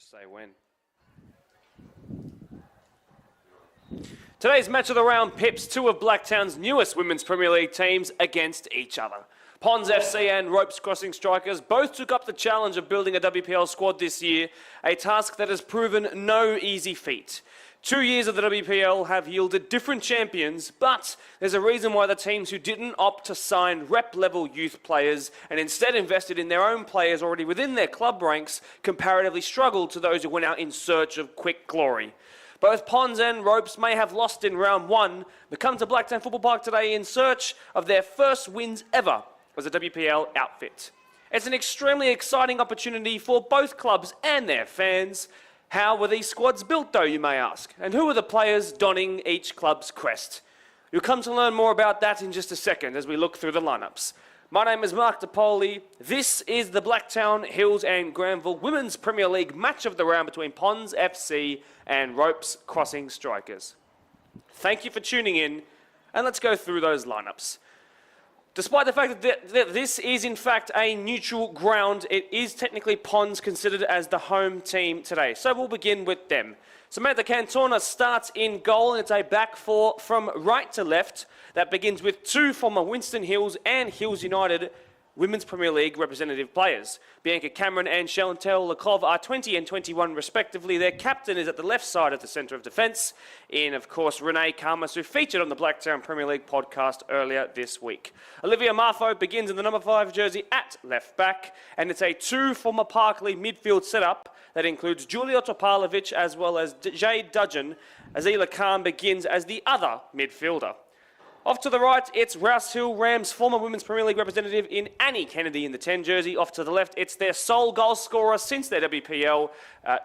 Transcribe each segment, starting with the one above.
just say when. Today's match of the round pits two of Blacktown's newest Women's Premier League teams against each other. Ponds FC and Ropes Crossing Strikers both took up the challenge of building a WPL squad this year, a task that has proven no easy feat. 2 years of the WPL have yielded different champions, but there's a reason why the teams who didn't opt to sign rep-level youth players and instead invested in their own players already within their club ranks comparatively struggled to those who went out in search of quick glory. Both Ponds and Ropes may have lost in round one, but come to Blacktown Football Park today in search of their first wins ever as a WPL outfit. It's an extremely exciting opportunity for both clubs and their fans. How were these squads built, though, you may ask? And who are the players donning each club's crest? You'll come to learn more about that in just a second as we look through the lineups. My name is Mark DePoli. This is the Blacktown, Hills and Granville Women's Premier League match of the round between Ponds FC and Ropes Crossing Strikers. Thank you for tuning in, and let's go through those lineups. Despite the fact that this is in fact a neutral ground, it is technically Ponds considered as the home team today. So we'll begin with them. Samantha Cantona starts in goal, and it's a back four from right to left that begins with two former Winston Hills and Hills United Women's Premier League representative players. Bianca Cameron and Chantel Lekov are 20 and 21 respectively. Their captain is at the left side of the centre of defence in, of course, Renee Karmas, who featured on the Blacktown Premier League podcast earlier this week. Olivia Marfo begins in the number 5 jersey at left back, and it's a two former Parkley midfield setup that includes Julia Topalovic as well as Jade Dudgeon. Azila Khan begins as the other midfielder. Off to the right, it's Rouse Hill Rams former Women's Premier League representative in Annie Kennedy in the 10 jersey. Off to the left, it's their sole goal scorer since their WPL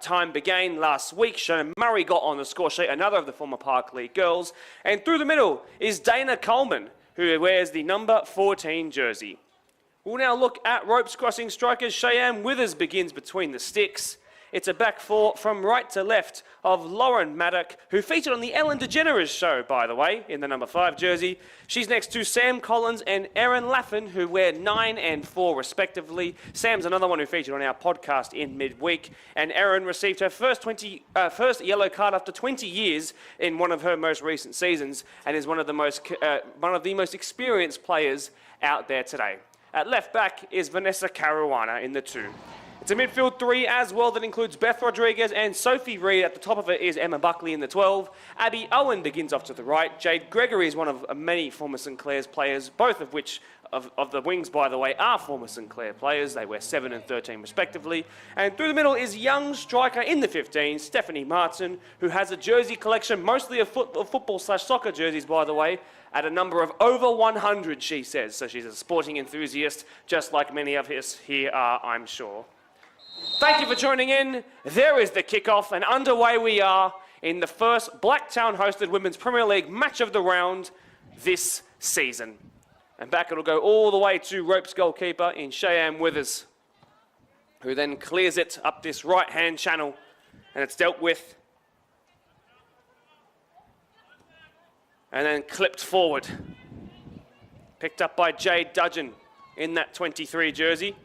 time began last week. Shannon Murray got on the score sheet, another of the former Park League girls. And through the middle is Dana Coleman, who wears the number 14 jersey. We'll now look at Ropes Crossing Strikers. Cheyenne Withers begins between the sticks. It's a back four from right to left of Lauren Maddock, who featured on the Ellen DeGeneres show, by the way, in the number 5 jersey. She's next to Sam Collins and Erin Laffin, who wear 9 and 4 respectively. Sam's another one who featured on our podcast in midweek, and Erin received her first yellow card after 20 years in one of her most recent seasons, and is one of the most experienced players out there today. At left back is Vanessa Caruana in the 2. It's a midfield 3 as well that includes Beth Rodriguez and Sophie Reed. At the top of it is Emma Buckley in the 12. Abby Owen begins off to the right. Jade Gregory is one of many former St Clair's players, both of which, of the wings, by the way, are former St Clair players. They wear 7 and 13 respectively. And through the middle is young striker in the 15, Stephanie Martin, who has a jersey collection, mostly of football/soccer jerseys, by the way, at a number of over 100, she says. So she's a sporting enthusiast, just like many of us here are, I'm sure. Thank you for joining in. There is the kickoff, and underway we are in the first Blacktown-hosted Women's Premier League match of the round this season. And back it'll go all the way to Ropes goalkeeper in Cheyenne Withers, who then clears it up this right-hand channel, and it's dealt with. And then clipped forward. Picked up by Jade Dudgeon in that 23 jersey.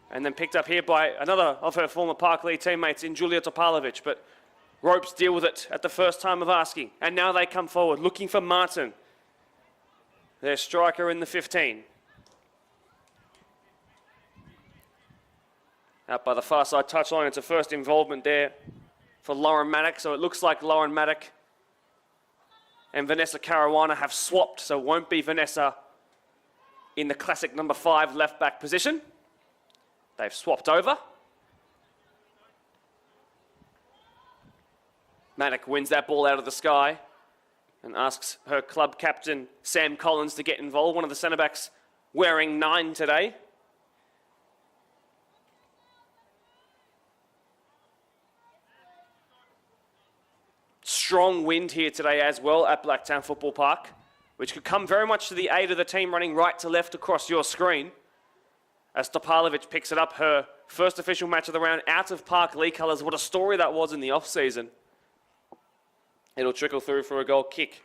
And then picked up here by another of her former Park League teammates in Julia Topalovic. But Ropes deal with it at the first time of asking. And now they come forward looking for Martin, their striker in the 15. Out by the far side touchline, it's a first involvement there for Lauren Maddock. So it looks like Lauren Maddock and Vanessa Caruana have swapped. So it won't be Vanessa in the classic number 5 left back position. They've swapped over. Maddock wins that ball out of the sky and asks her club captain, Sam Collins, to get involved. One of the centre-backs wearing 9 today. Strong wind here today as well at Blacktown Football Park, which could come very much to the aid of the team running right to left across your screen. As Topalovic picks it up, her first official match of the round out of Park League colours. What a story that was in the off-season. It'll trickle through for a goal kick.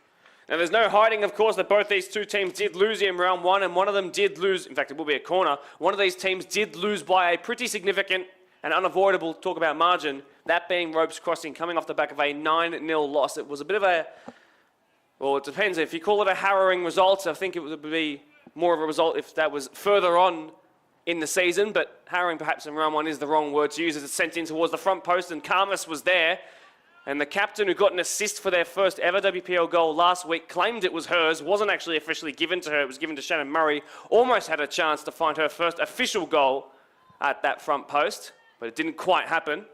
Now, there's no hiding, of course, that both these two teams did lose in round 1, and one of them did lose. In fact, it will be a corner. One of these teams did lose by a pretty significant and unavoidable talk about margin, that being Ropes Crossing coming off the back of a 9-0 loss. It was a bit of a, well, it depends. If you call it a harrowing result, I think it would be more of a result if that was further on in the season, but harrowing perhaps in round one is the wrong word to use, as it's sent in towards the front post, and Karmas was there. And the captain, who got an assist for their first ever WPL goal last week, claimed it was hers, wasn't actually officially given to her, it was given to Shannon Murray. Almost had a chance to find her first official goal at that front post, but it didn't quite happen.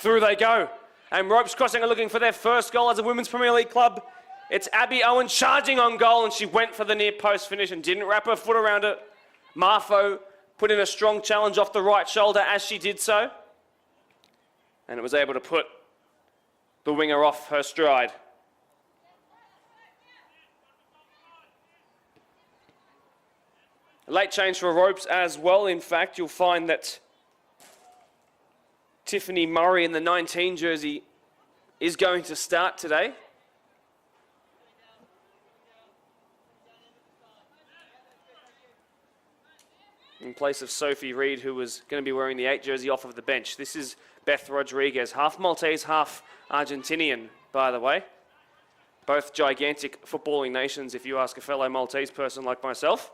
Through they go. And Ropes Crossing are looking for their first goal as a Women's Premier League club. It's Abby Owen charging on goal, and she went for the near post finish and didn't wrap her foot around it. Marfo put in a strong challenge off the right shoulder as she did so. And it was able to put the winger off her stride. A late change for Ropes as well. In fact, you'll find that Tiffany Murray in the 19 jersey is going to start today. In place of Sophie Reed, who was going to be wearing the 8 jersey off of the bench. This is Beth Rodriguez, half Maltese, half Argentinian, by the way. Both gigantic footballing nations, if you ask a fellow Maltese person like myself.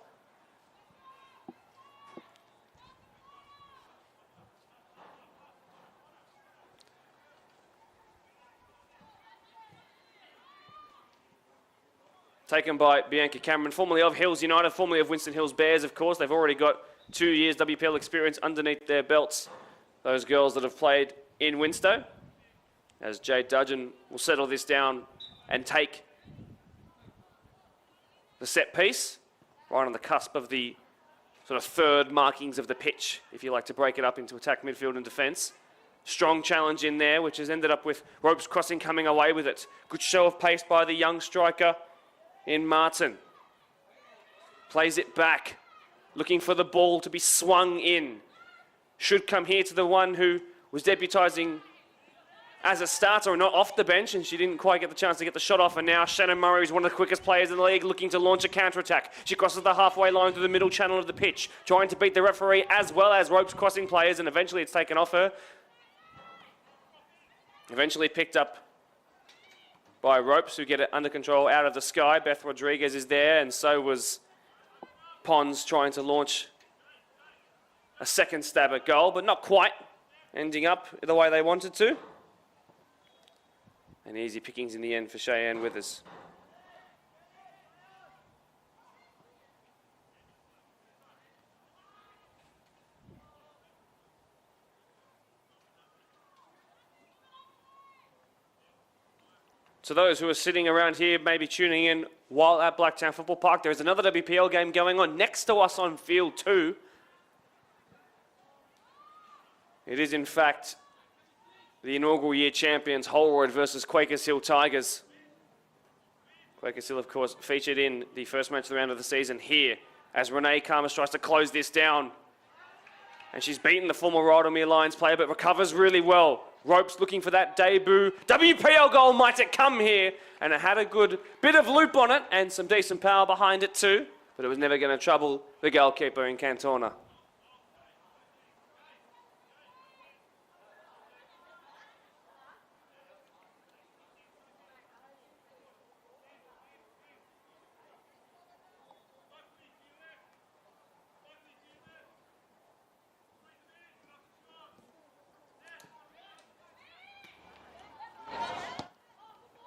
Taken by Bianca Cameron, formerly of Hills United, formerly of Winston Hills Bears, of course. They've already got 2 years WPL experience underneath their belts, those girls that have played in Winstow. As Jade Dudgeon will settle this down and take the set piece, right on the cusp of the sort of third markings of the pitch, if you like to break it up into attack, midfield and defence. Strong challenge in there, which has ended up with Ropes Crossing coming away with it. Good show of pace by the young striker in Martin. Plays it back, looking for the ball to be swung in. Should come here to the one who was debutising as a starter and not off the bench, and she didn't quite get the chance to get the shot off. And now Shannon Murray is one of the quickest players in the league, looking to launch a counter-attack. She crosses the halfway line through the middle channel of the pitch, trying to beat the referee as well as Ropes Crossing players, and eventually it's taken off her. Eventually picked up by Ropes, who get it under control out of the sky. Beth Rodriguez is there, and so was Pons, trying to launch a second stab at goal, but not quite ending up the way they wanted to. And easy pickings in the end for Cheyenne Withers. To those who are sitting around here, maybe tuning in while at Blacktown Football Park, there is another WPL game going on next to us on field 2. It is, in fact, the inaugural year champions, Holroyd versus Quakers Hill Tigers. Quakers Hill, of course, featured in the first match of the round of the season here, as Renee Karmas tries to close this down. And she's beaten the former Rydalmere Lions player, but recovers really well. Ropes looking for that debut WPL goal. Might it come here? And it had a good bit of loop on it and some decent power behind it too, but it was never going to trouble the goalkeeper in Cantona.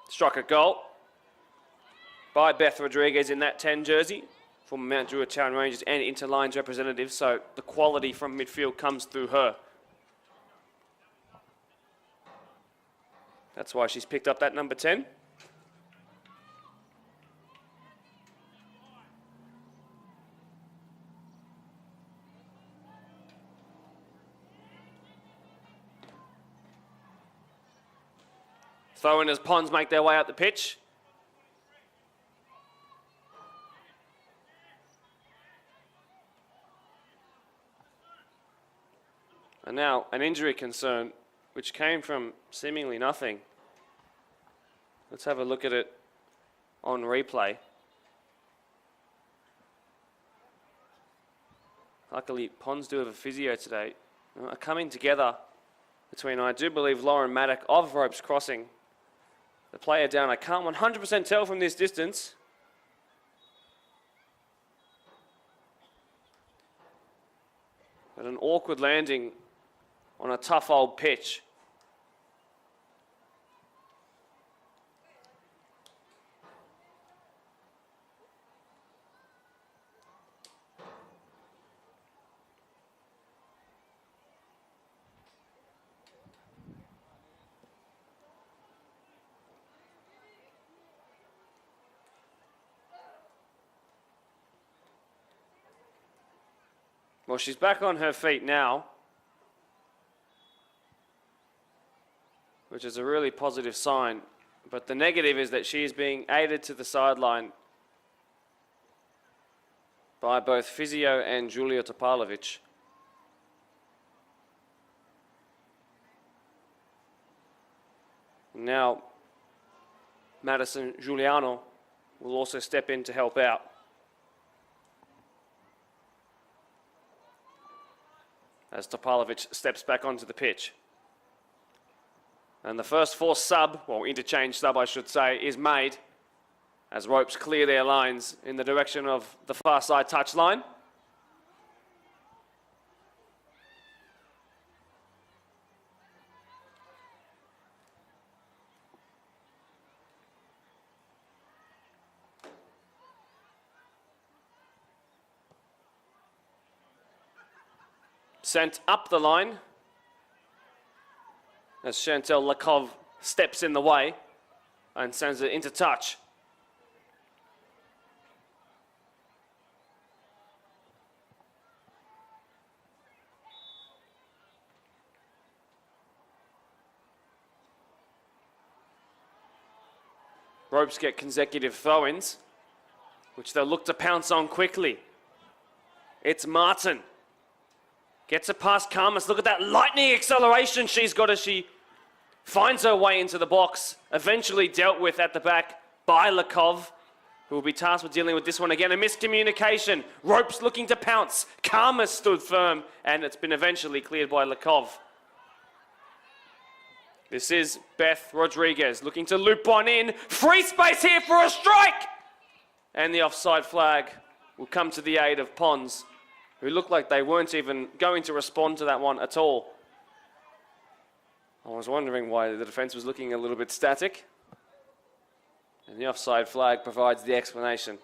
Struck a goal by Beth Rodriguez in that 10 jersey, former Mount Druitt Town Rangers and Interlines representative, so the quality from midfield comes through her. That's why she's picked up that number 10. Throw in as Pons make their way up the pitch. And now an injury concern, which came from seemingly nothing. Let's have a look at it on replay. Luckily, Pons do have a physio today. A coming together between, I do believe, Lauren Maddock of Ropes Crossing. The player down, I can't 100% tell from this distance. But an awkward landing on a tough old pitch. Well, she's back on her feet now, which is a really positive sign. But the negative is that she is being aided to the sideline by both physio and Julia Topalovic. Now, Madison Giuliano will also step in to help out. As Topalovic steps back onto the pitch. And the first force sub, well, interchange sub I should say, is made as Ropes clear their lines in the direction of the far side touchline. Sent up the line as Chantel Lakov steps in the way and sends it into touch. Ropes get consecutive throw-ins, which they'll look to pounce on quickly. It's Martin. Gets it past Karmas. Look at that lightning acceleration she's got as she finds her way into the box. Eventually dealt with at the back by Lakov, who will be tasked with dealing with this one again. A miscommunication. Ropes looking to pounce. Karmas stood firm, and it's been eventually cleared by Lakov. This is Beth Rodriguez looking to loop one in. Free space here for a strike! And the offside flag will come to the aid of Pons, who looked like they weren't even going to respond to that one at all. I was wondering why the defence was looking a little bit static. And the offside flag provides the explanation.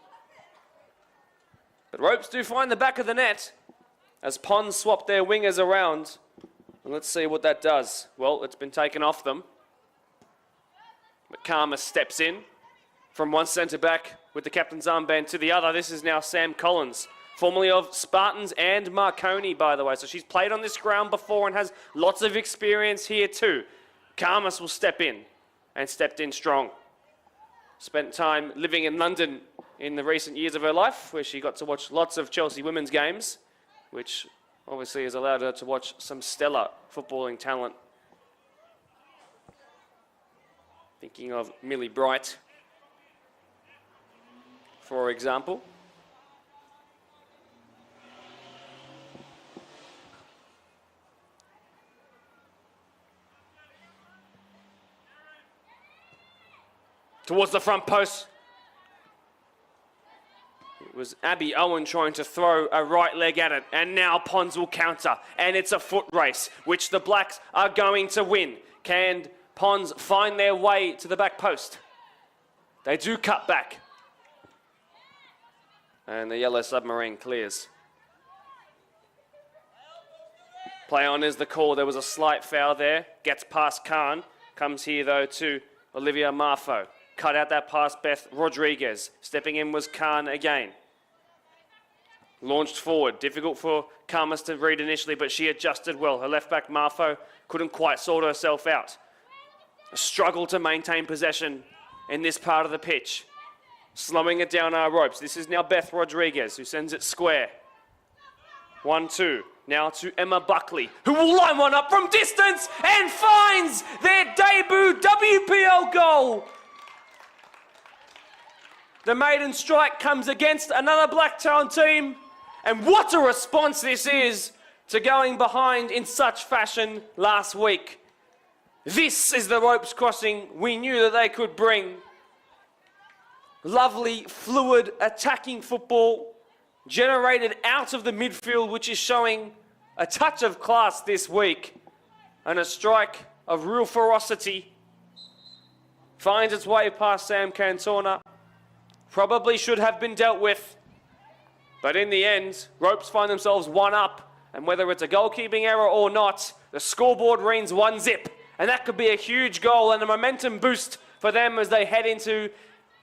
But Ropes do find the back of the net as Pons swap their wingers around. And let's see what that does. Well, it's been taken off them. But Karma steps in from one centre-back with the captain's armband to the other. This is now Sam Collins, formerly of Spartans and Marconi, by the way. So she's played on this ground before and has lots of experience here too. Karmas will step in, and stepped in strong. Spent time living in London in the recent years of her life, where she got to watch lots of Chelsea women's games, which obviously has allowed her to watch some stellar footballing talent. Thinking of Millie Bright, for example. Towards the front post. It was Abby Owen trying to throw a right leg at it, and now Pons will counter, and it's a foot race, which the Blacks are going to win. Can Pons find their way to the back post? They do cut back. And the yellow submarine clears. Play on is the call. There was a slight foul there. Gets past Khan. Comes here, though, to Olivia Marfo. Cut out that pass, Beth Rodriguez. Stepping in was Khan again. Launched forward. Difficult for Karmas to read initially, but she adjusted well. Her left back, Marfo, couldn't quite sort herself out. A struggle to maintain possession in this part of the pitch. Slowing it down our Ropes. This is now Beth Rodriguez, who sends it square. 1-2. Now to Emma Buckley, who will line one up from distance and finds their debut WPL goal. The maiden strike comes against another Blacktown team, and what a response this is to going behind in such fashion last week. This is the ropes crossing we knew that they could bring. Lovely, fluid, attacking football generated out of the midfield, which is showing a touch of class this week, and a strike of real ferocity finds its way past Sam Cantona. Probably should have been dealt with, but in the end, Ropes find themselves one up, and whether it's a goalkeeping error or not, the scoreboard reads 1-0, and that could be a huge goal and a momentum boost for them as they head into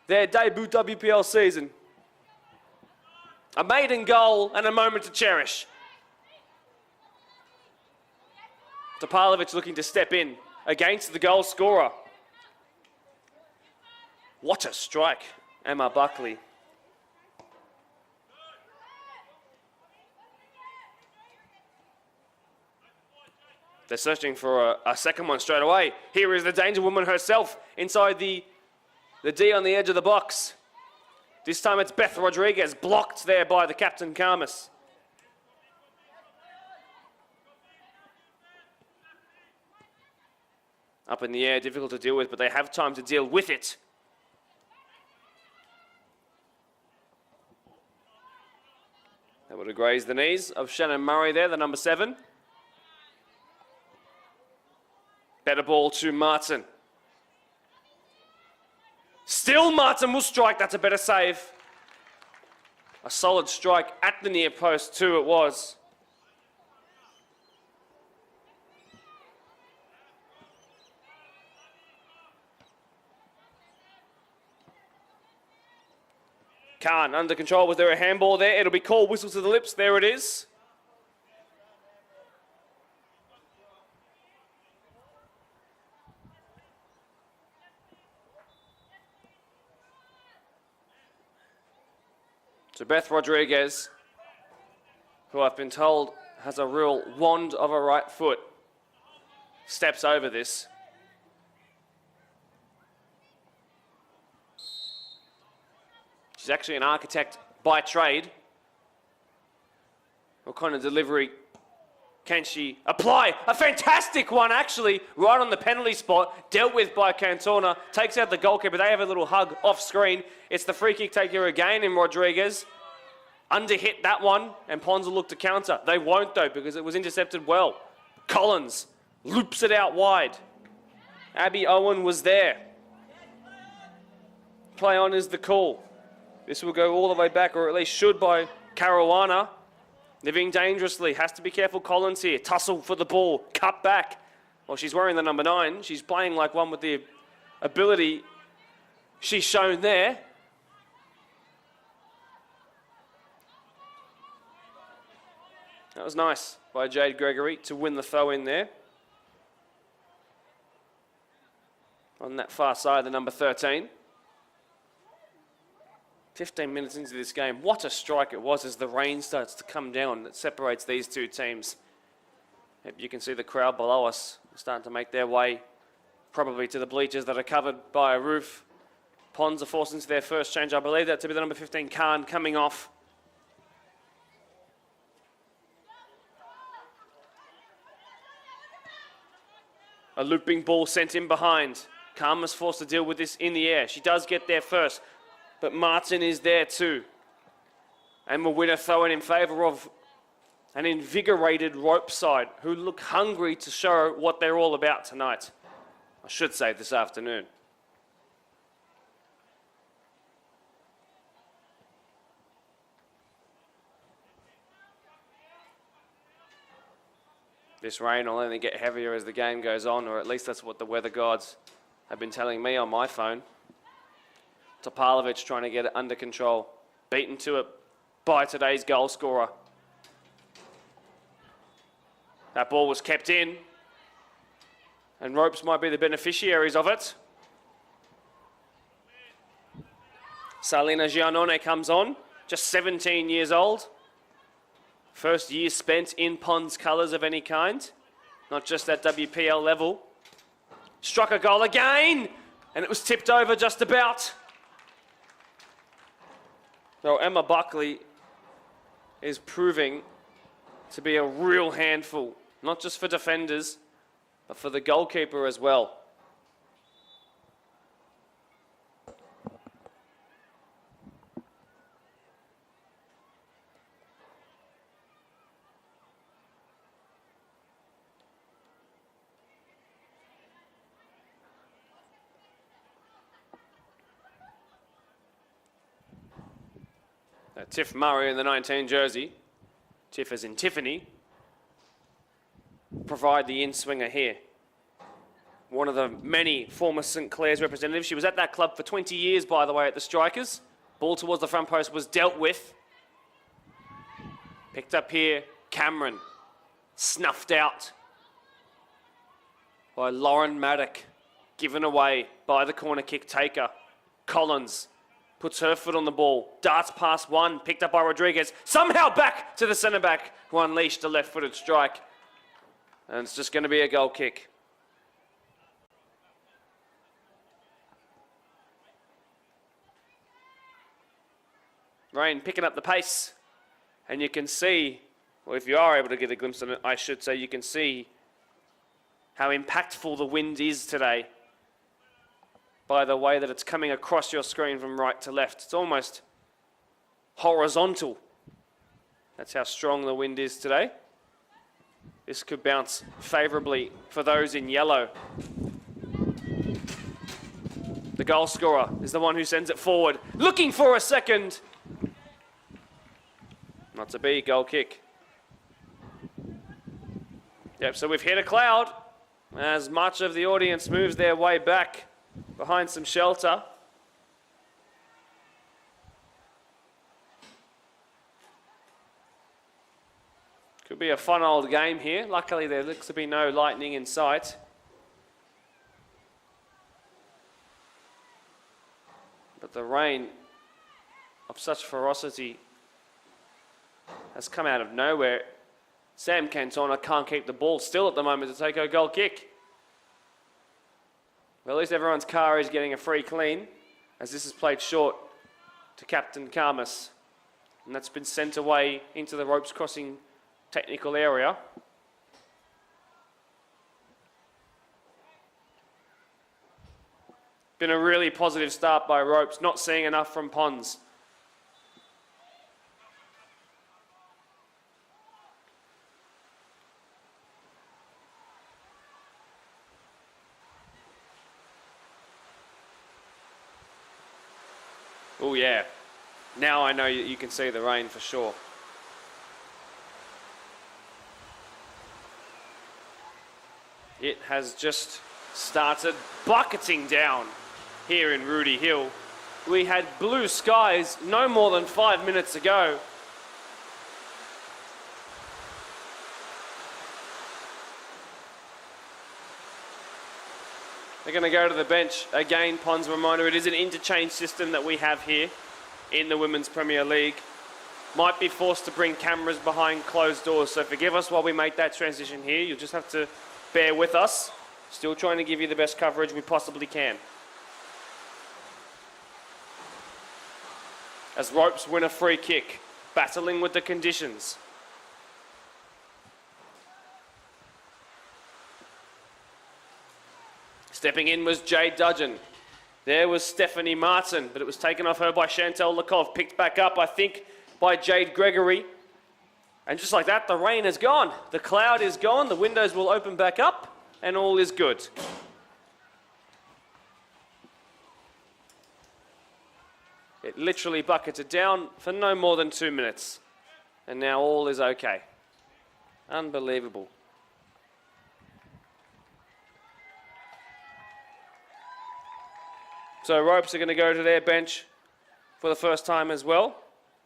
their debut WPL season. A maiden goal and a moment to cherish. Topalovic looking to step in against the goal scorer. What a strike, Emma Buckley. They're searching for a second one straight away. Here is the danger woman herself inside the D on the edge of the box. This time it's Beth Rodriguez, blocked there by the captain, Karmas. Up in the air, difficult to deal with, but they have time to deal with it. Able to graze the knees of Shannon Murray there, the number 7. Better ball to Martin. Still Martin will strike, that's a better save. A solid strike at the near post too it was. Khan under control. Was there a handball there? It'll be called, whistle to the lips. There it is. So Beth Rodriguez, who I've been told has a real wand of a right foot, steps over this. She's actually an architect by trade. What kind of delivery can she apply? A fantastic one, actually, right on the penalty spot, dealt with by Cantona, takes out the goalkeeper. They have a little hug off screen. It's the free kick taker again in Rodriguez. Underhit that one, and Pons will look to counter. They won't, though, because it was intercepted well. Collins loops it out wide. Abby Owen was there. Play on is the call. This will go all the way back, or at least should, by Caruana. Living dangerously. Has to be careful, Collins here. Tussle for the ball. Cut back. Well, she's wearing the number 9. She's playing like one with the ability she's shown there. That was nice by Jade Gregory to win the throw in there. On that far side, the number 13. 15 minutes into this game, what a strike it was as the rain starts to come down that separates these two teams. You can see the crowd below us starting to make their way probably to the bleachers that are covered by a roof. Pons are forced into their first change. I believe that to be the number 15, Khan, coming off. A looping ball sent in behind. Khan was forced to deal with this in the air. She does get there first, but Martin is there too. And will win a throw-in in favour of an invigorated rope side who look hungry to show what they're all about tonight. I should say this afternoon. This rain will only get heavier as the game goes on, or at least that's what the weather gods have been telling me on my phone. Topalovic trying to get it under control. Beaten to it by today's goal scorer. That ball was kept in, and Ropes might be the beneficiaries of it. Salina Giannone comes on, just 17 years old. First year spent in Pond's colours of any kind, not just at WPL level. Struck a goal again, and it was tipped over just about. So Emma Buckley is proving to be a real handful, not just for defenders, but for the goalkeeper as well. Tiff Murray in the 19 jersey. Tiff as in Tiffany. Provide the in-swinger here. One of the many former St Clair's representatives. She was at that club for 20 years, by the way, at the Strikers. Ball towards the front post was dealt with. Picked up here, Cameron. Snuffed out by Lauren Maddock. Given away by the corner kick taker. Collins puts her foot on the ball, darts past one, picked up by Rodriguez, somehow back to the centre-back, who unleashed a left-footed strike. And it's just going to be a goal kick. Rain picking up the pace. And you can see, well, if you are able to get a glimpse of it, I should say, you can see how impactful the wind is today, by the way that it's coming across your screen from right to left. It's almost horizontal. That's how strong the wind is today. This could bounce favourably for those in yellow. The goal scorer is the one who sends it forward, looking for a second. Not to be, goal kick. Yep, so we've hit a cloud as much of the audience moves their way back behind some shelter. Could be a fun old game here. Luckily, there looks to be no lightning in sight. But the rain of such ferocity has come out of nowhere. Sam Cantona can't keep the ball still at the moment to take her goal kick. Well, at least everyone's car is getting a free clean, as this is played short to Captain Karmas. And that's been sent away into the ropes crossing technical area. Been a really positive start by ropes, not seeing enough from Pons. Oh yeah, now I know you can see the rain for sure. It has just started bucketing down here in Rudy Hill. We had blue skies no more than 5 minutes ago. They're going to go to the bench. Again, Pons reminder, it is an interchange system that we have here in the Women's Premier League. Might be forced to bring cameras behind closed doors, so forgive us while we make that transition here. You'll just have to bear with us. Still trying to give you the best coverage we possibly can. As ropes win a free kick, battling with the conditions. Stepping in was Jade Dudgeon. There was Stephanie Martin, but it was taken off her by Chantal Lakov. Picked back up, I think, by Jade Gregory. And just like that, the rain is gone. The cloud is gone. The windows will open back up, and all is good. It literally bucketed down for no more than 2 minutes. And now all is okay. Unbelievable. So ropes are going to go to their bench for the first time as well.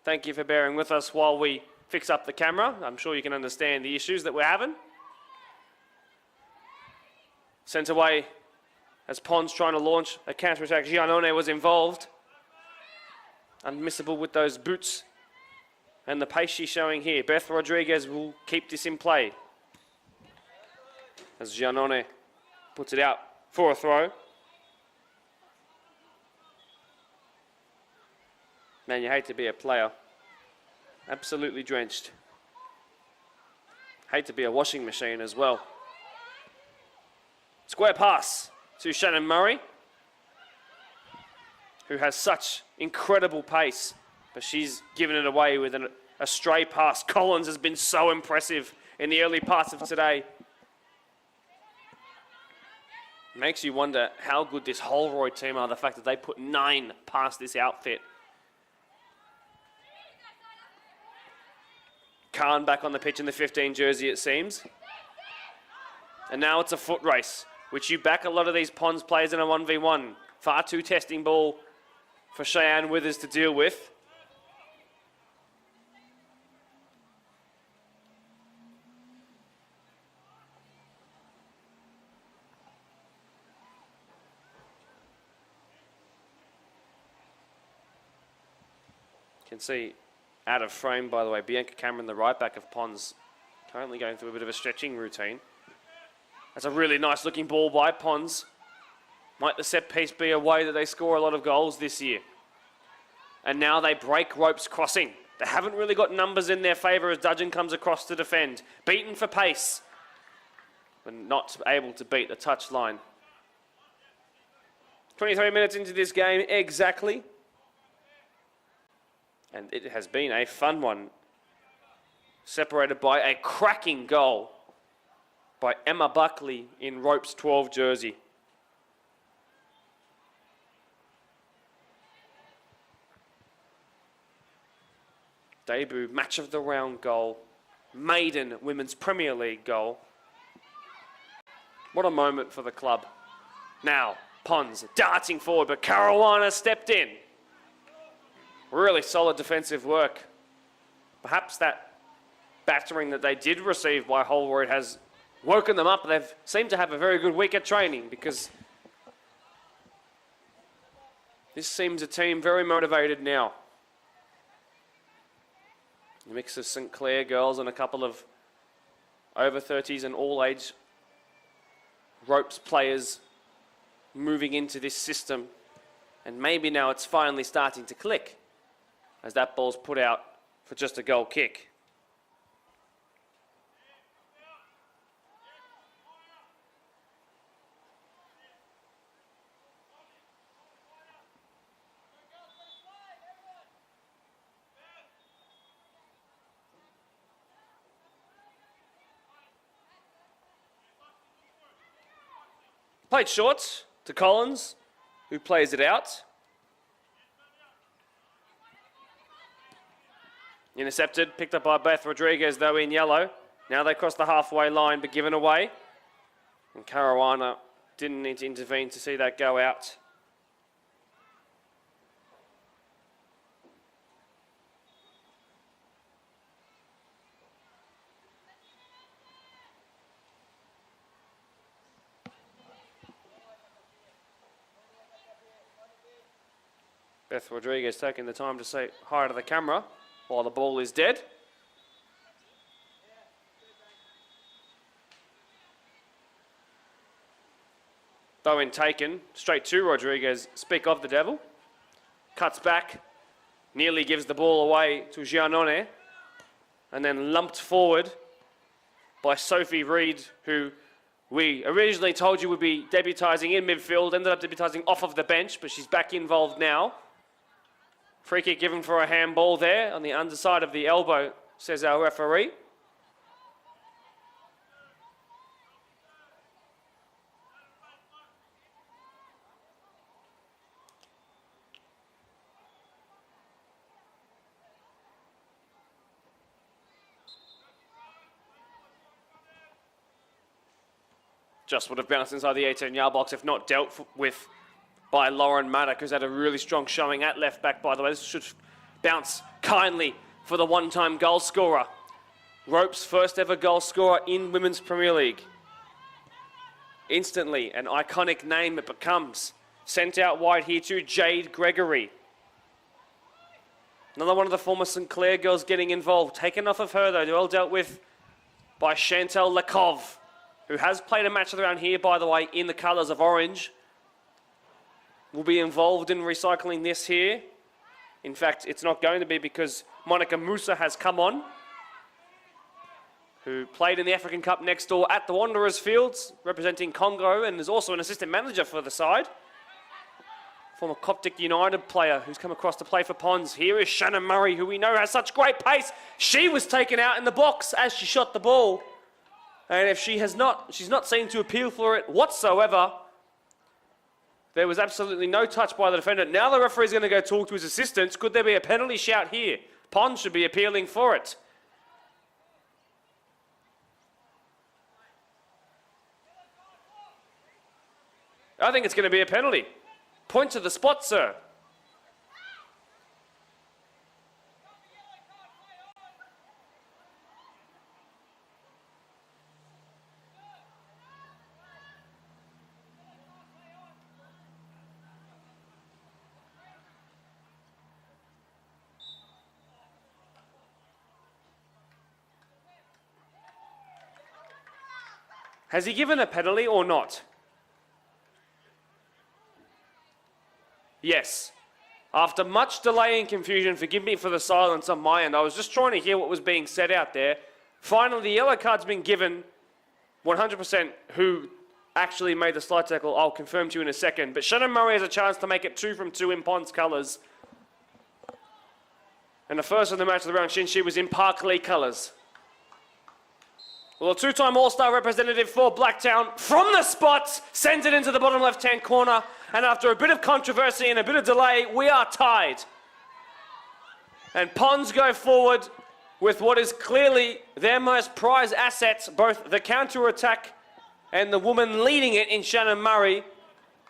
Thank you for bearing with us while we fix up the camera. I'm sure you can understand the issues that we're having. Sent away as Pons trying to launch a counter-attack. Giannone was involved. Unmissable with those boots. and the pace she's showing here. Beth Rodriguez will keep this in play as Giannone puts it out for a throw. Man, you hate to be a player. Absolutely drenched. Hate to be a washing machine as well. Square pass to Shannon Murray, who has such incredible pace, but she's given it away with a stray pass. Collins has been so impressive in the early parts of today. Makes you wonder how good this Holroyd team are, the fact that they put 9 past this outfit. Khan back on the pitch in the 15 jersey, it seems. And now it's a foot race, which you back a lot of these Ponds players in a 1v1. Far too testing ball for Cheyenne Withers to deal with. You can see out of frame, by the way, Bianca Cameron, the right back of Ponds, currently going through a bit of a stretching routine. That's a really nice looking ball by Ponds. Might the set piece be a way that they score a lot of goals this year? And now they break ropes crossing. They haven't really got numbers in their favour as Dudgeon comes across to defend. Beaten for pace, but not able to beat the touch line. 23 minutes into this game exactly. And it has been a fun one. Separated by a cracking goal by Emma Buckley in Ropes 12 jersey. Debut match of the round goal. Maiden Women's Premier League goal. What a moment for the club. Now, Ponds darting forward, but Caruana stepped in. Really solid defensive work. Perhaps that battering that they did receive by Holroyd has woken them up. They've seemed to have a very good week at training, because this seems a team very motivated now. A mix of St Clair girls and a couple of over 30s and all-age Ropes players moving into this system. And maybe now it's finally starting to click, as that ball's put out for just a goal kick. Played short to Collins, who plays it out. Intercepted, picked up by Beth Rodriguez, though, in yellow. Now they cross the halfway line, but given away. And Caruana didn't need to intervene to see that go out. Beth Rodriguez taking the time to say hi to the camera while the ball is dead. Bowen taken, straight to Rodriguez, speak of the devil. Cuts back, nearly gives the ball away to Giannone, and then lumped forward by Sophie Reed, who we originally told you would be debutising in midfield, ended up debutising off of the bench, but she's back involved now. Free kick given for a handball there on the underside of the elbow, says our referee. Just would have bounced inside the 18-yard box if not dealt with by Lauren Maddock, who's had a really strong showing at left back, by the way. This should bounce kindly for the one-time goal scorer. Ropes' first ever goal scorer in Women's Premier League. Instantly, an iconic name it becomes. Sent out wide here to Jade Gregory. Another one of the former St. Clair girls getting involved. Taken off of her, though. Well dealt with by Chantal Lekov, who has played a match around here, by the way, in the colours of orange. Will be involved in recycling this here. In fact, it's not going to be because Monica Musa has come on, who played in the African Cup next door at the Wanderers Fields, representing Congo, and is also an assistant manager for the side. Former Coptic United player who's come across to play for Pons. Here is Shannon Murray, who we know has such great pace. She was taken out in the box as she shot the ball. And if she's not seen to appeal for it whatsoever. There was absolutely no touch by the defender. Now the referee's going to go talk to his assistants. Could there be a penalty shout here? Pons should be appealing for it. I think it's going to be a penalty. Point to the spot, sir. Has he given a penalty or not? Yes. After much delay and confusion, forgive me for the silence on my end. I was just trying to hear what was being said out there. Finally, the yellow card's been given. 100% who actually made the slide tackle, I'll confirm to you in a second. But Shannon Murray has a chance to make it 2 from 2 in Pons colours. And the first of the match of the round, Shinshi, was in Park Lee colours. Well, a two-time All-Star representative for Blacktown from the spot sends it into the bottom left-hand corner. And after a bit of controversy and a bit of delay, we are tied. And Pons go forward with what is clearly their most prized assets, both the counter-attack and the woman leading it in Shannon Murray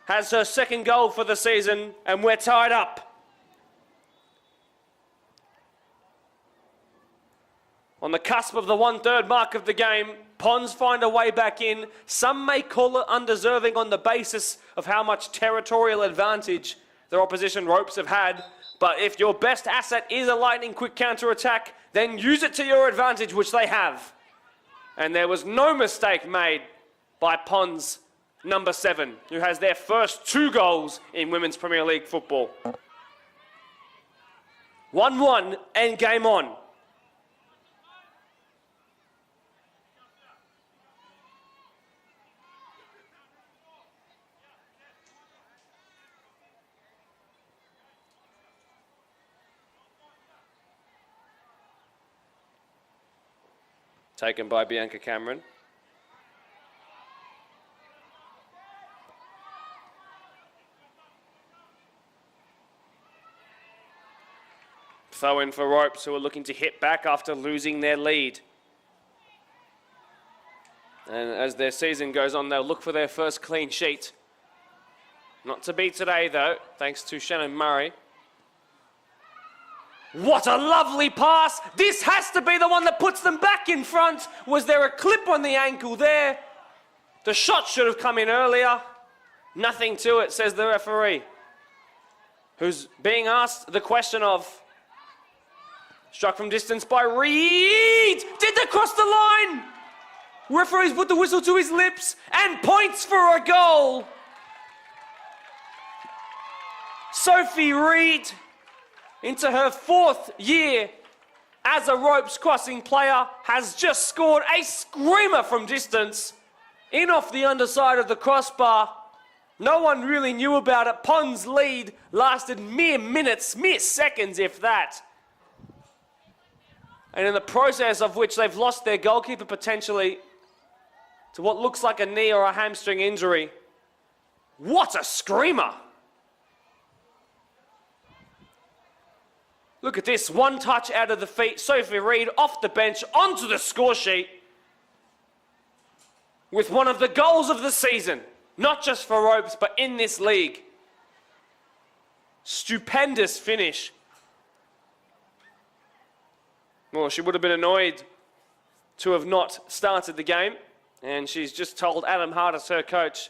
has her second goal for the season, and we're tied up. On the cusp of the 1/3 mark of the game, Pons find a way back in. Some may call it undeserving on the basis of how much territorial advantage their opposition ropes have had. But if your best asset is a lightning quick counter-attack, then use it to your advantage, which they have. And there was no mistake made by Pons number 7, who has their first 2 goals in Women's Premier League football. 1-1 and game on. Taken by Bianca Cameron. Throw in for Ropes, who are looking to hit back after losing their lead. And as their season goes on, they'll look for their first clean sheet. Not to be today, though, thanks to Shannon Murray. What a lovely pass! This has to be the one that puts them back in front. Was there a clip on the ankle there? The shot should have come in earlier. Nothing to it, says the referee, who's being asked the question of, struck from distance by Reed. Did they cross the line? Referee's put the whistle to his lips and points for a goal. Sophie Reed, into her 4th year as a ropes crossing player, has just scored a screamer from distance, in off the underside of the crossbar. No one really knew about it. Pons' lead lasted mere minutes, mere seconds if that. And in the process of which they've lost their goalkeeper potentially to what looks like a knee or a hamstring injury. What a screamer! Look at this, one touch out of the feet, Sophie Reed off the bench, onto the score sheet with one of the goals of the season, not just for Ropes, but in this league. Stupendous finish. Well, she would have been annoyed to have not started the game, and she's just told Adam Hardis, her coach,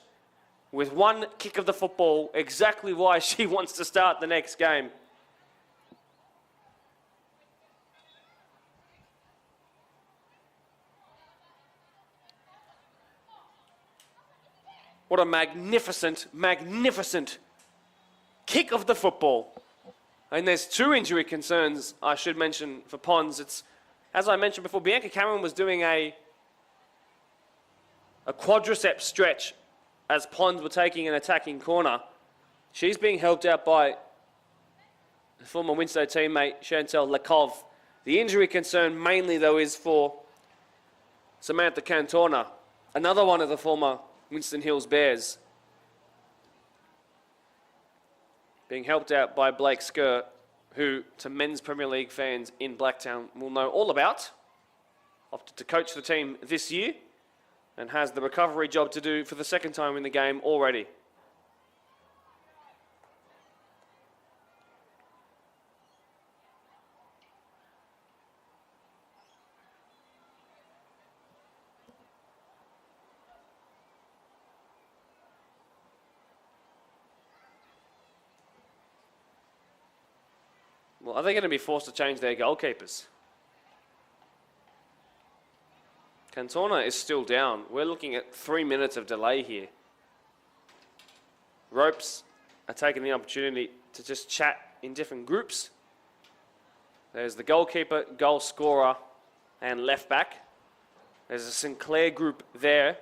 with one kick of the football, exactly why she wants to start the next game. What a magnificent, magnificent kick of the football. And there's two injury concerns I should mention for Pons. It's, as I mentioned before, Bianca Cameron was doing a quadricep stretch as Pons were taking an attacking corner. She's being helped out by former Winstow teammate Chantel Lakov. The injury concern mainly, though, is for Samantha Cantona, another one of the former Winston Hills Bears, being helped out by Blake Skur, who, to men's Premier League fans in Blacktown, will know all about. Opted to coach the team this year and has the recovery job to do for the second time in the game already. Well, are they going to be forced to change their goalkeepers? Cantona is still down. We're looking at 3 minutes of delay here. Ropes are taking the opportunity to just chat in different groups. There's the goalkeeper, goal scorer, and left back. There's a Sinclair group there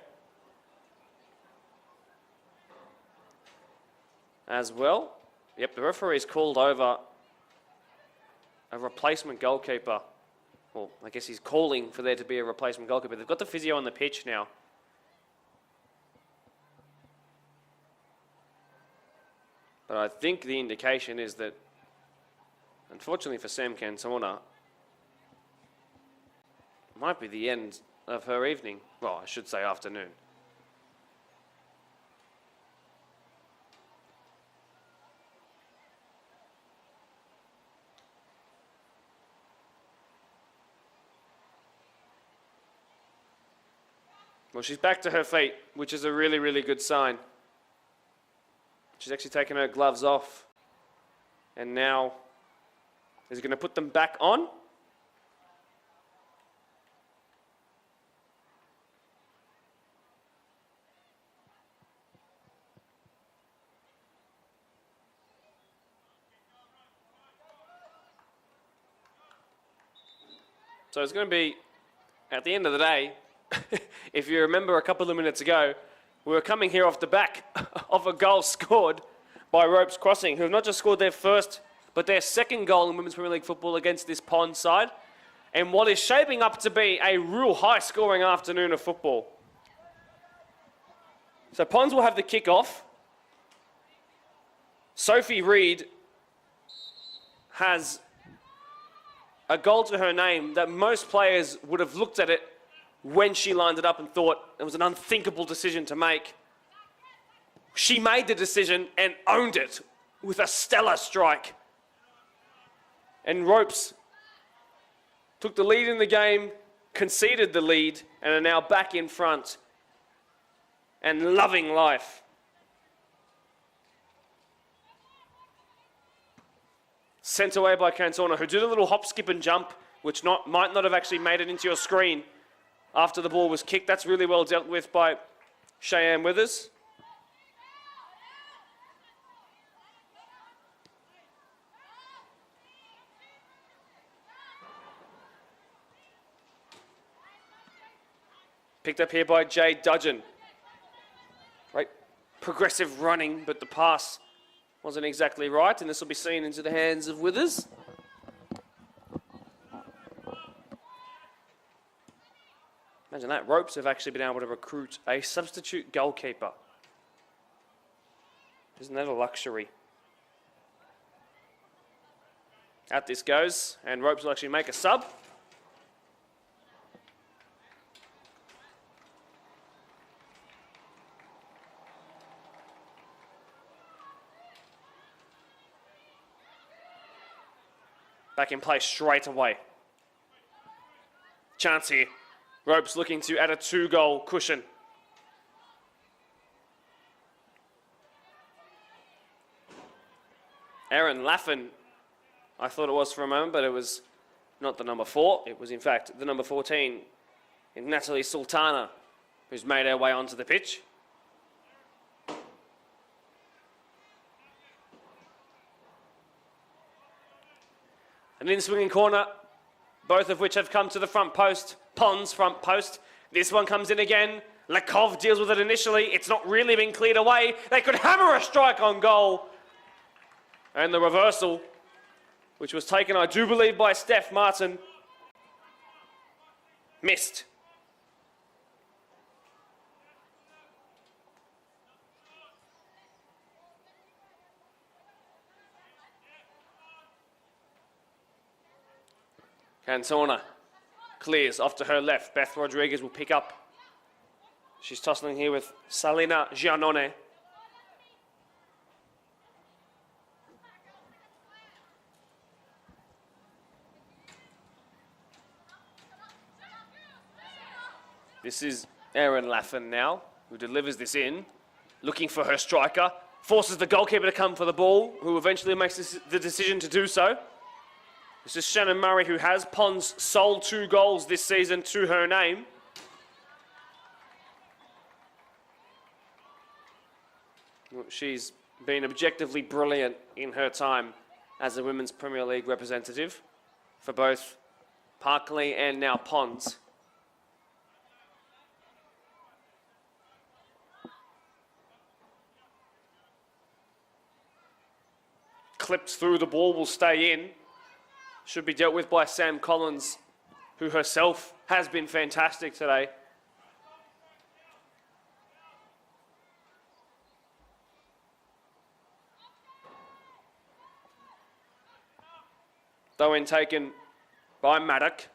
as well. Yep, the referee's called over a replacement goalkeeper. Well, I guess he's calling for there to be a replacement goalkeeper. They've got the physio on the pitch now. But I think the indication is that, unfortunately for Sam Cantona, might be the end of her evening. Well, I should say afternoon. Well, she's back to her feet, which is a really, really good sign. She's actually taken her gloves off and now is going to put them back on. So it's going to be, at the end of the day, if you remember a couple of minutes ago, we were coming here off the back of a goal scored by Ropes Crossing, who have not just scored their first, but their second goal in Women's Premier League football against this Pond side, and what is shaping up to be a real high-scoring afternoon of football. So Ponds will have the kick-off. Sophie Reed has a goal to her name that most players would have looked at it when she lined it up and thought it was an unthinkable decision to make. She made the decision and owned it with a stellar strike. And Ropes took the lead in the game, conceded the lead, and are now back in front and loving life. Sent away by Cantona, who did a little hop, skip and jump, which might not have actually made it into your screen after the ball was kicked. That's really well dealt with by Cheyenne Withers. Picked up here by Jade Dudgeon. Right, progressive running, but the pass wasn't exactly right, and this will be seen into the hands of Withers. Imagine that. Ropes have actually been able to recruit a substitute goalkeeper. Isn't that a luxury? Out this goes, and Ropes will actually make a sub. Back in play straight away. Chance here. Ropes looking to add a 2-goal cushion. Erin Laffin, I thought it was for a moment, but it was not the number 4. It was, in fact, the number 14, in Natalie Sultana, who's made her way onto the pitch. An in-swinging corner, both of which have come to the front post. Pons front post. This one comes in again. Lekov deals with it initially. It's not really been cleared away. They could hammer a strike on goal. And the reversal, which was taken, I do believe, by Steph Martin, missed. Cantona clears off to her left. Beth Rodriguez will pick up. She's tussling here with Salina Giannone. This is Erin Laffin now, who delivers this in, looking for her striker, forces the goalkeeper to come for the ball, who eventually makes the decision to do so. This is Shannon Murray, who has Pons' sole 2 goals this season to her name. She's been objectively brilliant in her time as a Women's Premier League representative for both Parkley and now Pons. Clipped through, the ball will stay in. Should be dealt with by Sam Collins, who herself has been fantastic today. Though in taken by Maddock,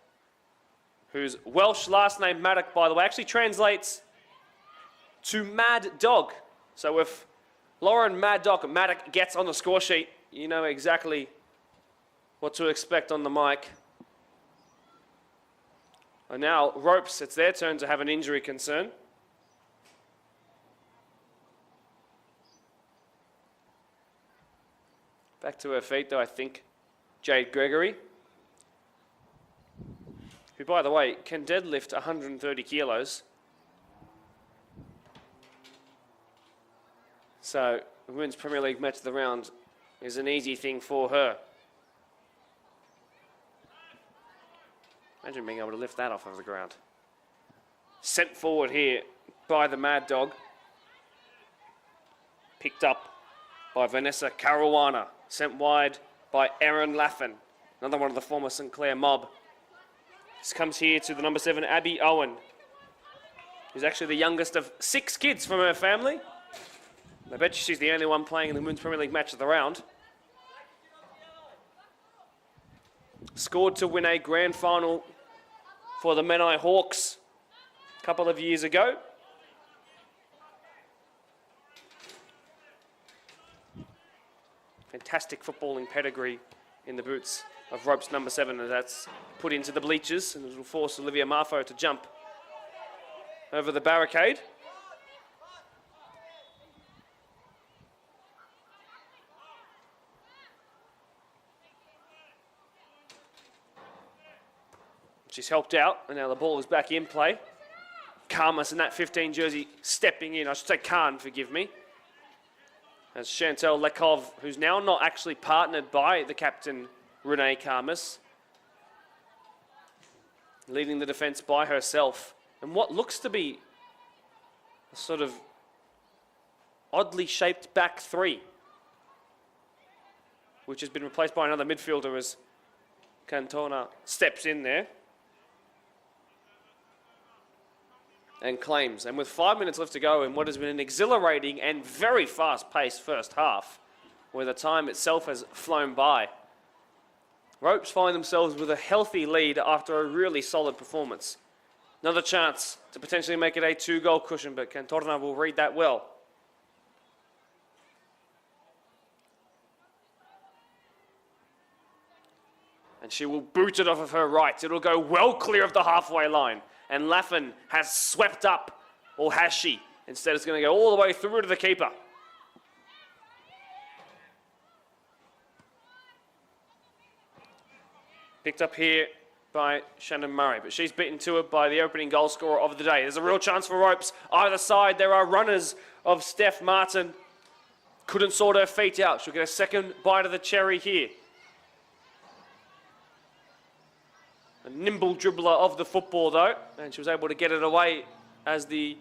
whose Welsh last name Maddock, by the way, actually translates to Mad Dog. So if Lauren Maddock gets on the score sheet, you know exactly what to expect on the mic. And now Ropes, it's their turn to have an injury concern. Back to her feet though, I think, Jade Gregory, who, by the way, can deadlift 130 kilos. So the Women's Premier League match of the round is an easy thing for her. Imagine being able to lift that off of the ground. Sent forward here by the Mad Dog. Picked up by Vanessa Caruana. Sent wide by Erin Laffin, another one of the former St Clair mob. This comes here to the number 7, Abby Owen, who's actually the youngest of 6 kids from her family. I bet you she's the only one playing in the Women's Premier League match of the round. Scored to win a grand final for the Menai Hawks a couple of years ago. Fantastic footballing pedigree in the boots of Ropes number 7, as that's put into the bleachers, and it will force Olivia Marfo to jump over the barricade. She's helped out, and now the ball is back in play. Karmas in that 15 jersey stepping in. I should say Khan, forgive me. As Chantal Lekov, who's now not actually partnered by the captain, Renee Karmas, leading the defence by herself. And what looks to be a sort of oddly shaped back 3, which has been replaced by another midfielder as Cantona steps in there and claims. And with 5 minutes left to go in what has been an exhilarating and very fast-paced first half, where the time itself has flown by, Ropes find themselves with a healthy lead after a really solid performance. Another chance to potentially make it a 2-goal cushion, but Cantorna will read that well. And she will boot it off of her right. It'll go well clear of the halfway line. And Laffin has swept up, or has she? Instead, it's going to go all the way through to the keeper. Picked up here by Shannon Murray, but she's beaten to it by the opening goal scorer of the day. There's a real chance for Ropes. Either side, there are runners of Steph Martin. Couldn't sort her feet out. She'll get a second bite of the cherry here. A nimble dribbler of the football, though, and she was able to get it away as the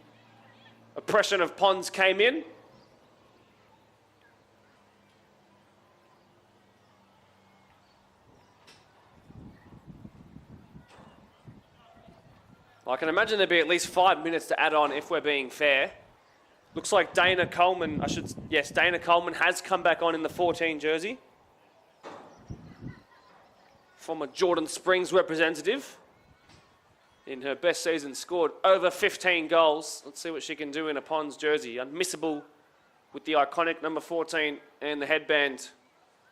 oppression of Pons came in. I can imagine there'd be at least 5 minutes to add on if we're being fair. Looks like Dana Coleman, Dana Coleman has come back on in the 14 jersey. Former Jordan Springs representative. In her best season, scored over 15 goals. Let's see what she can do in a Pons jersey. Unmissable with the iconic number 14 and the headband,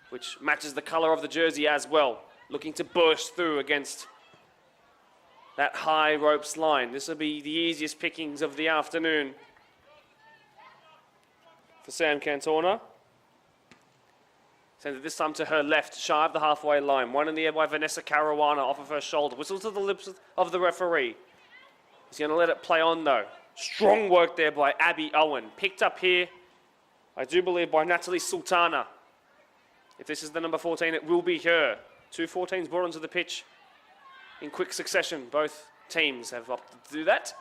which matches the colour of the jersey as well. Looking to burst through against that high ropes line. This will be the easiest pickings of the afternoon for Sam Cantona. Sends it this time to her left, shy of the halfway line. One in the air by Vanessa Caruana off of her shoulder. Whistle to the lips of the referee. He's going to let it play on though. Strong work there by Abby Owen. Picked up here, I do believe, by Natalie Sultana. If this is the number 14, it will be her. 2 14s brought onto the pitch in quick succession. Both teams have opted to do that.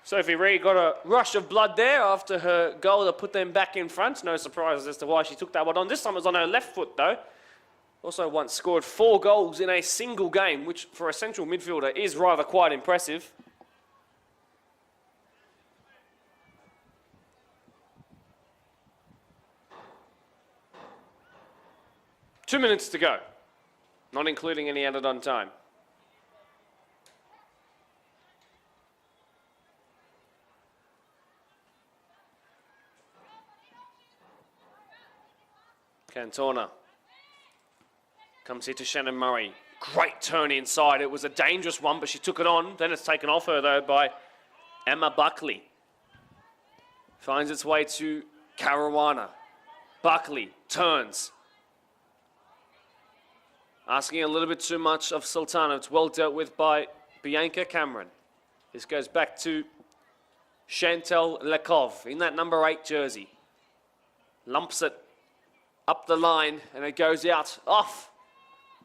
Sophie Reed got a rush of blood there after her goal to put them back in front. No surprises as to why she took that one on. This time it was on her left foot though. Also once scored 4 goals in a single game, which for a central midfielder is rather quite impressive. Two minutes to go, not including any added on time. Cantona comes here to Shannon Murray. Great turn inside. It was a dangerous one, but she took it on. Then it's taken off her, though, by Emma Buckley. Finds its way to Caruana. Buckley turns. Asking a little bit too much of Sultana. It's well dealt with by Bianca Cameron. This goes back to Chantal Lekov in that number 8 jersey. Lumps it up the line, and it goes out off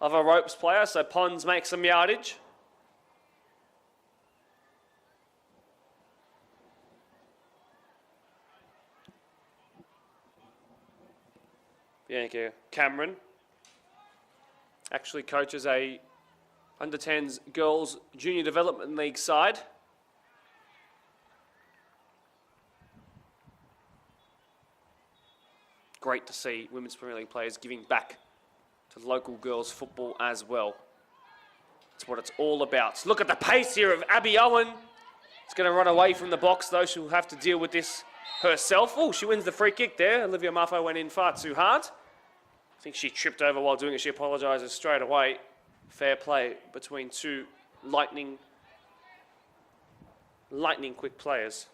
of a ropes player, so Pons makes some yardage. Bianca Cameron actually coaches a under-10s girls junior development league side. Great to see Women's Premier League players giving back to local girls football as well. That's what it's all about. Look at the pace here of Abby Owen. It's going to run away from the box though. She'll have to deal with this herself. Oh, she wins the free kick there. Olivia Maffo went in far too hard. I think she tripped over while doing it. She apologises straight away. Fair play between two lightning quick players.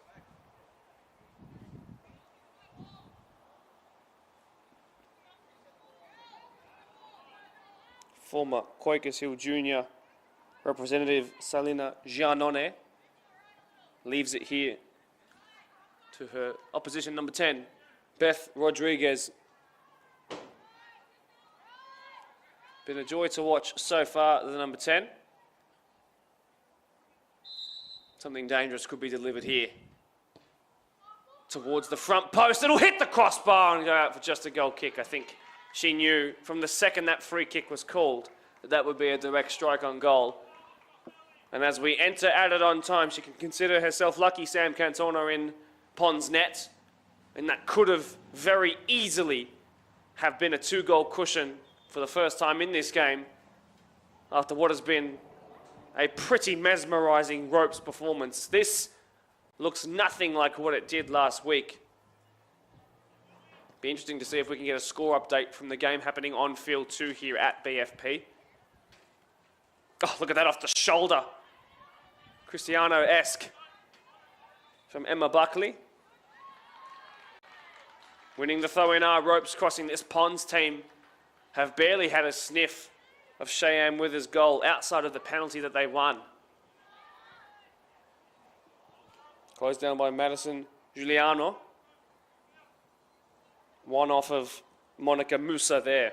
Former Quakers Hill Junior representative Salina Giannone leaves it here to her opposition number 10, Beth Rodriguez. Been a joy to watch so far, the number 10. Something dangerous could be delivered here. Towards the front post, it'll hit the crossbar and go out for just a goal kick. I think she knew from the second that free kick was called that that would be a direct strike on goal. And as we enter added on time, she can consider herself lucky, Sam Cantona, in Pons' net. And that could have very easily have been a 2-goal cushion for the first time in this game after what has been a pretty mesmerising ropes performance. This looks nothing like what it did last week. Be interesting to see if we can get a score update from the game happening on field 2 here at BFP. Oh, look at that off the shoulder. Cristiano-esque from Emma Buckley. Winning the throw-in are ropes crossing. This Pons team have barely had a sniff of Cheyenne Withers' goal outside of the penalty that they won. Closed down by Madison Giuliano. One off of Monica Musa there.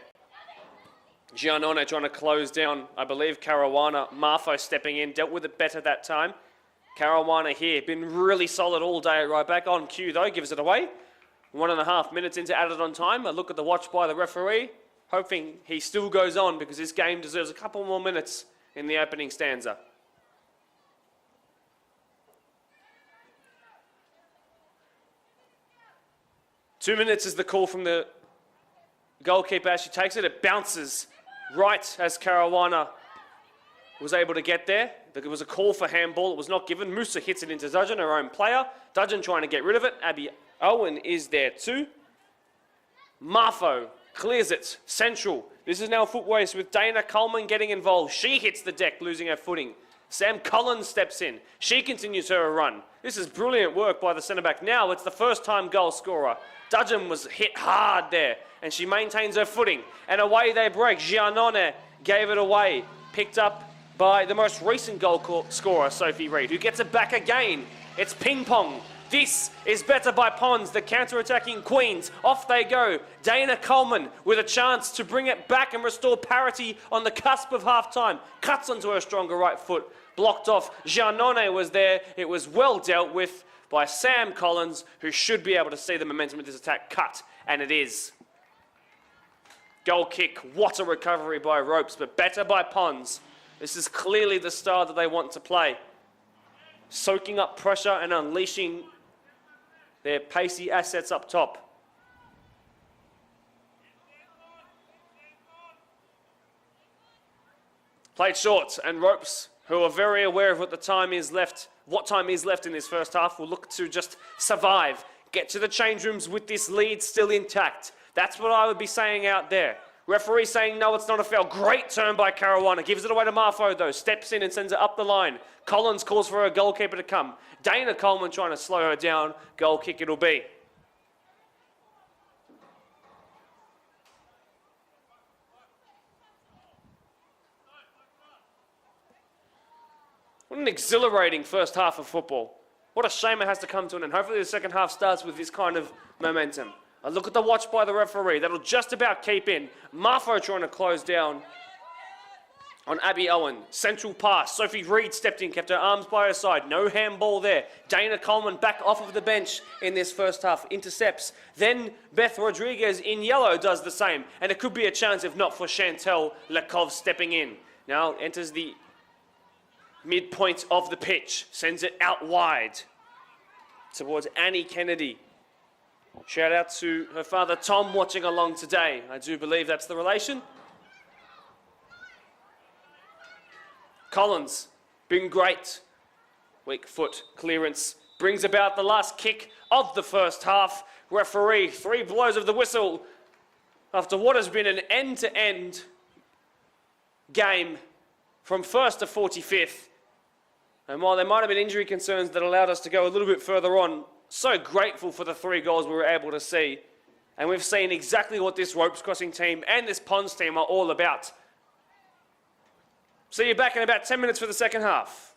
Giannone trying to close down, I believe, Caruana. Marfo stepping in, dealt with it better that time. Caruana here, been really solid all day at right back. On cue though, gives it away. 1.5 minutes into added on time. A look at the watch by the referee, hoping he still goes on because this game deserves a couple more minutes in the opening stanza. Two minutes is the call from the goalkeeper as she takes it. It bounces right as Caruana was able to get there. There was a call for handball. It was not given. Musa hits it into Dudgeon, her own player. Dudgeon trying to get rid of it. Abby Owen is there too. Marfo clears it. Central. This is now foot waste with Dana Coleman getting involved. She hits the deck, losing her footing. Sam Collins steps in. She continues her run. This is brilliant work by the centre-back. Now it's the first-time goal scorer. Dudgeon was hit hard there, and she maintains her footing. And away they break. Giannone gave it away. Picked up by the most recent goal scorer, Sophie Reid, who gets it back again. It's ping-pong. This is better by Pons, the counter-attacking queens. Off they go. Dana Coleman with a chance to bring it back and restore parity on the cusp of half-time. Cuts onto her stronger right foot. Blocked off. Giannone was there. It was well dealt with by Sam Collins, who should be able to see the momentum of this attack cut. And it is. Goal kick. What a recovery by Ropes, but better by Pons. This is clearly the style that they want to play. Soaking up pressure and unleashing their pacey assets up top. Played short, and Ropes, who are very aware of what time is left in this first half, will look to just survive, get to the change rooms with this lead still intact. That's what I would be saying out there. Referee saying no, it's not a foul. Great turn by Caruana. Gives it away to Marfo though. Steps in and sends it up the line. Collins calls for her goalkeeper to come. Dana Coleman trying to slow her down. Goal kick it'll be. What an exhilarating first half of football. What a shame it has to come to an end. Hopefully the second half starts with this kind of momentum. A look at the watch by the referee. That'll just about keep in. Marfo trying to close down on Abby Owen. Central pass. Sophie Reid stepped in, kept her arms by her side. No handball there. Dana Coleman back off of the bench in this first half. Intercepts. Then Beth Rodriguez in yellow does the same. And it could be a chance if not for Chantel Lekov stepping in. Now enters the midpoint of the pitch. Sends it out wide towards Annie Kennedy. Shout out to her father Tom watching along today. I do believe that's the relation. Collins, been great. Weak foot clearance brings about the last kick of the first half. Referee, 3 blows of the whistle after what has been an end-to-end game from 1st to 45th. And while there might have been injury concerns that allowed us to go a little bit further on, so grateful for the 3 goals we were able to see. And we've seen exactly what this ropes crossing team and this Pons team are all about. See you back in about 10 minutes for the second half.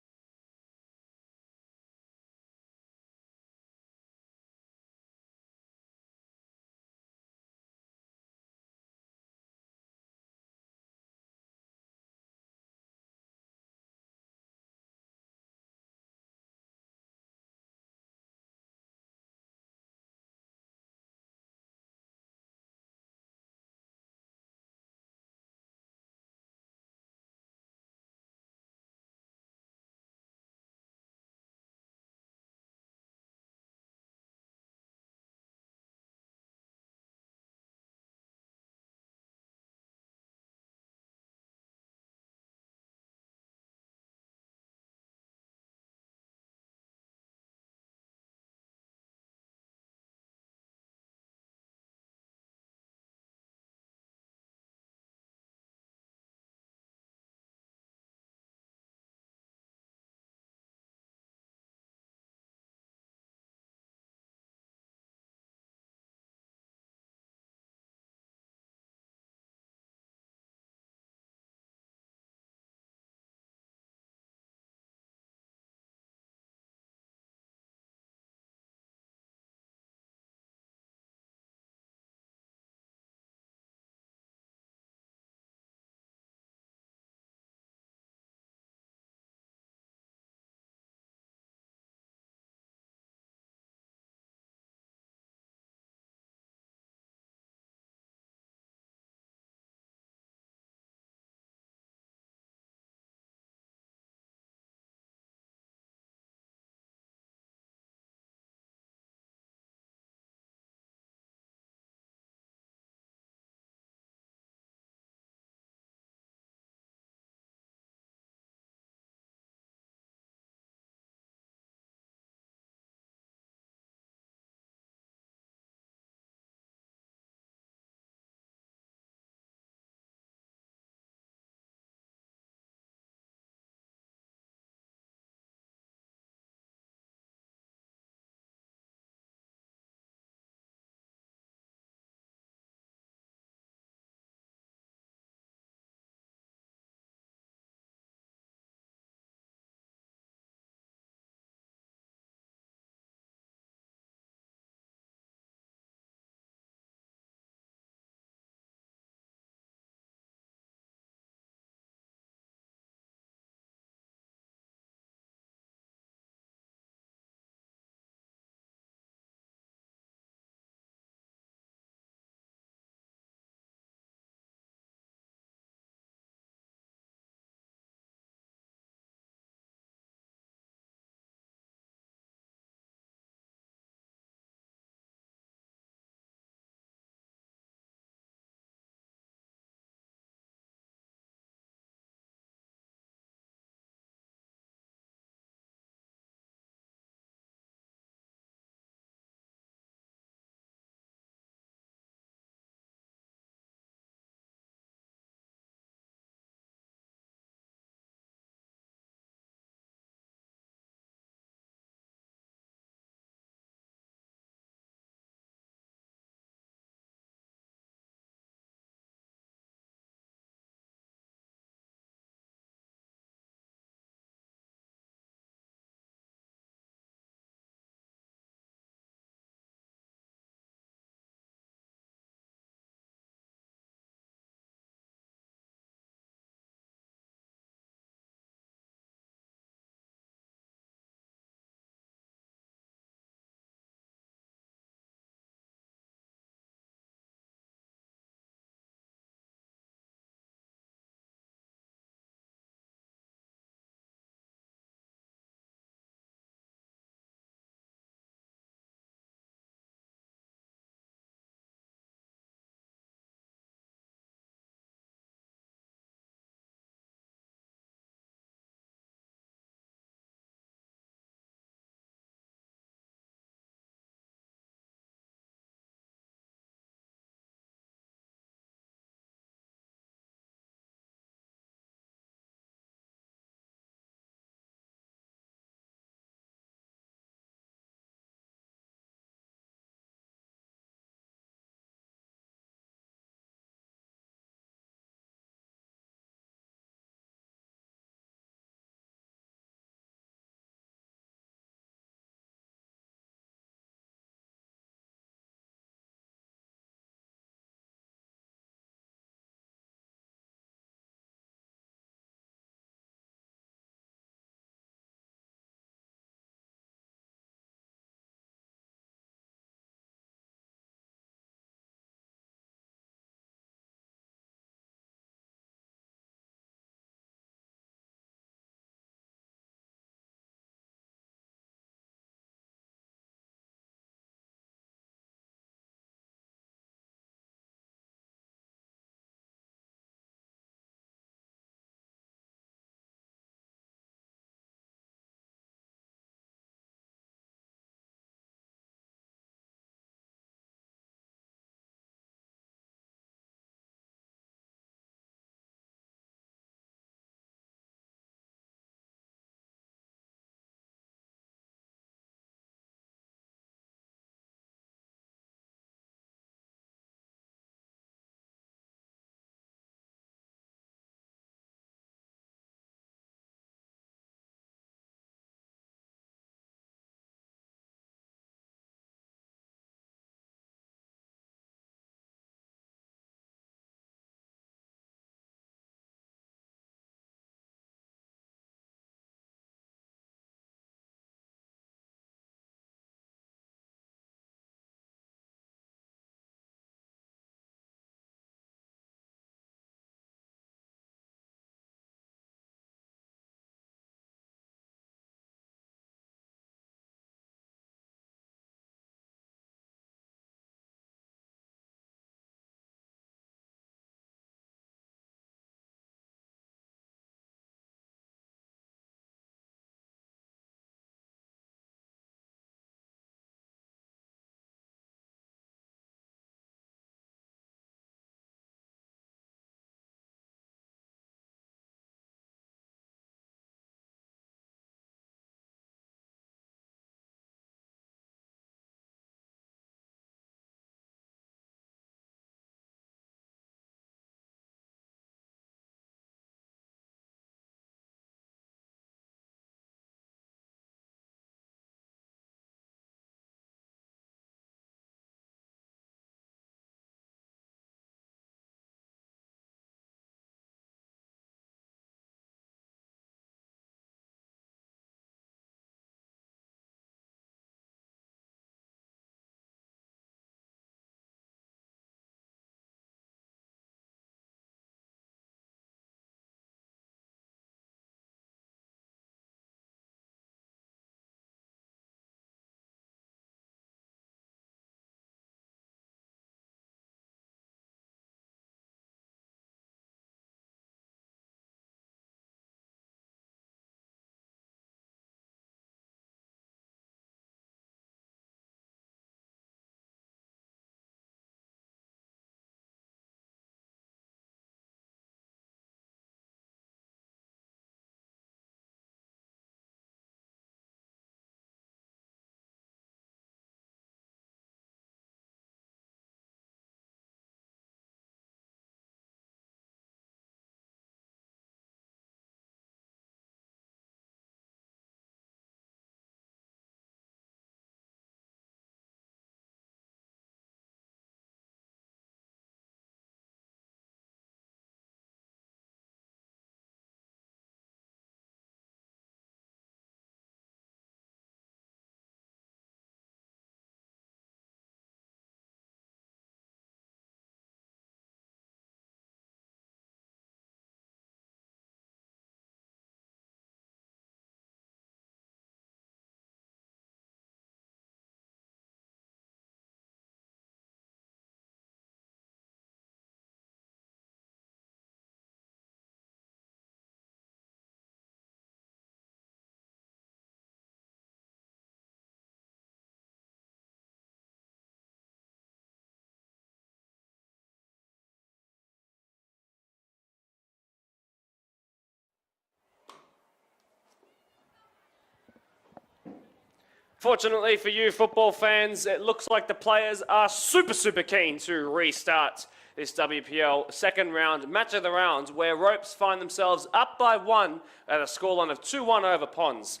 Fortunately for you football fans, it looks like the players are super keen to restart this WPL second round match of the round, where Ropes find themselves up by 1 at a scoreline of 2-1 over Ponds.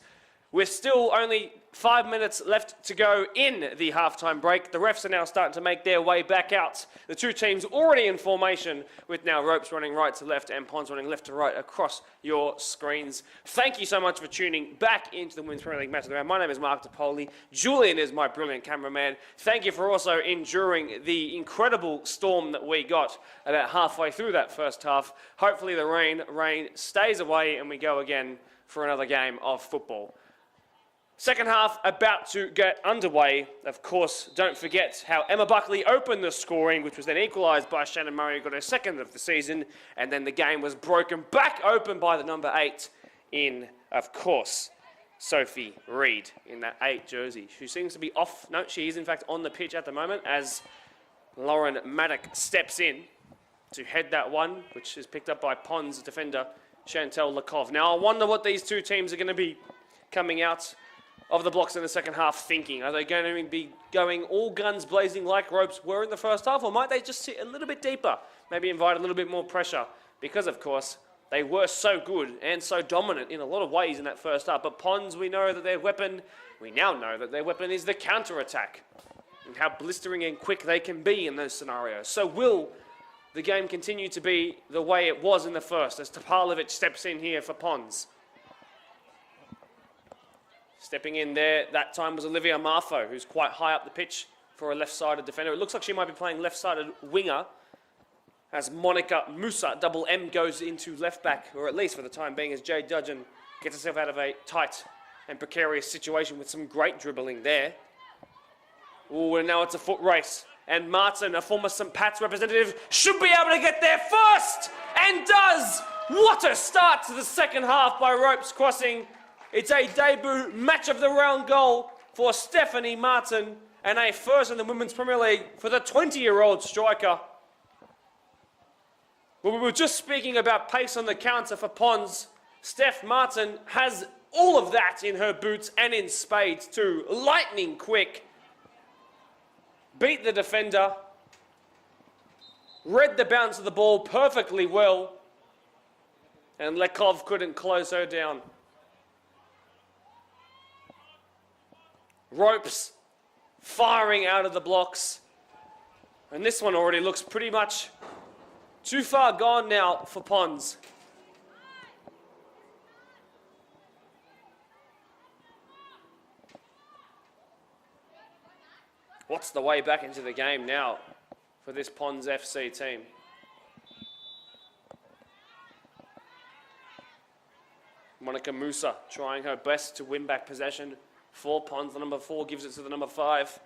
With still only 5 minutes left to go in the halftime break, the refs are now starting to make their way back out. The two teams already in formation, with now Ropes running right to left and Ponds running left to right across your screens. Thank you so much for tuning back into the Women's Premier League match of the round. My name is Mark DePoli. Julian is my brilliant cameraman. Thank you for also enduring the incredible storm that we got about halfway through that first half. Hopefully the rain stays away and we go again for another game of football. Second half about to get underway. Of course, don't forget how Emma Buckley opened the scoring, which was then equalised by Shannon Murray, who got her second of the season, and then the game was broken back open by the number 8 in, of course, Sophie Reid in that 8 jersey. She seems to be off. No, she is in fact on the pitch at the moment as Lauren Maddock steps in to head that one, which is picked up by Ponds defender Chantel Lakov. Now, I wonder what these two teams are going to be coming out of the blocks in the second half thinking. Are they going to be going all guns blazing like Ropes were in the first half, or might they just sit a little bit deeper, maybe invite a little bit more pressure? Because, of course, they were so good and so dominant in a lot of ways in that first half. But Ponds, we now know that their weapon is the counter-attack, and how blistering and quick they can be in those scenarios. So will the game continue to be the way it was in the first, as Topalovic steps in here for Ponds? Stepping in there, that time was Olivia Marfo, who's quite high up the pitch for a left-sided defender. It looks like she might be playing left-sided winger, as Monica Musa, double M, goes into left-back, or at least for the time being, as Jade Dudgeon gets herself out of a tight and precarious situation with some great dribbling there. Ooh, and now it's a foot race. And Martin, a former St. Pat's representative, should be able to get there first, and does! What a start to the second half by Ropes Crossing. It's a debut match of the round goal for Stephanie Martin, and a first in the Women's Premier League for the 20-year-old striker. Well, we were just speaking about pace on the counter for Ponds. Steph Martin has all of that in her boots and in spades too. Lightning quick. Beat the defender. Read the bounce of the ball perfectly well. And Lekov couldn't close her down. Ropes firing out of the blocks. And this one already looks pretty much too far gone now for Ponds. What's the way back into the game now for this Ponds FC team? Monica Musa trying her best to win back possession for Ponds. The number 4 gives it to the number 5.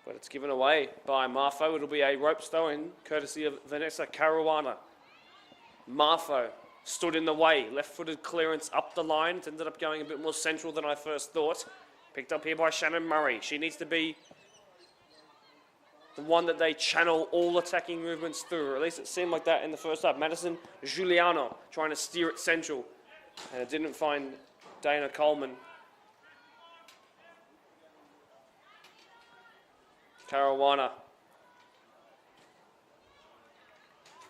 But it's given away by Marfo. It'll be a Ropes throw-in, courtesy of Vanessa Caruana. Marfo stood in the way. Left-footed clearance up the line. It ended up going a bit more central than I first thought. Picked up here by Shannon Murray. She needs to be the one that they channel all attacking movements through. Or at least it seemed like that in the first half. Madison Giuliano trying to steer it central. And it didn't find Dana Coleman. Caruana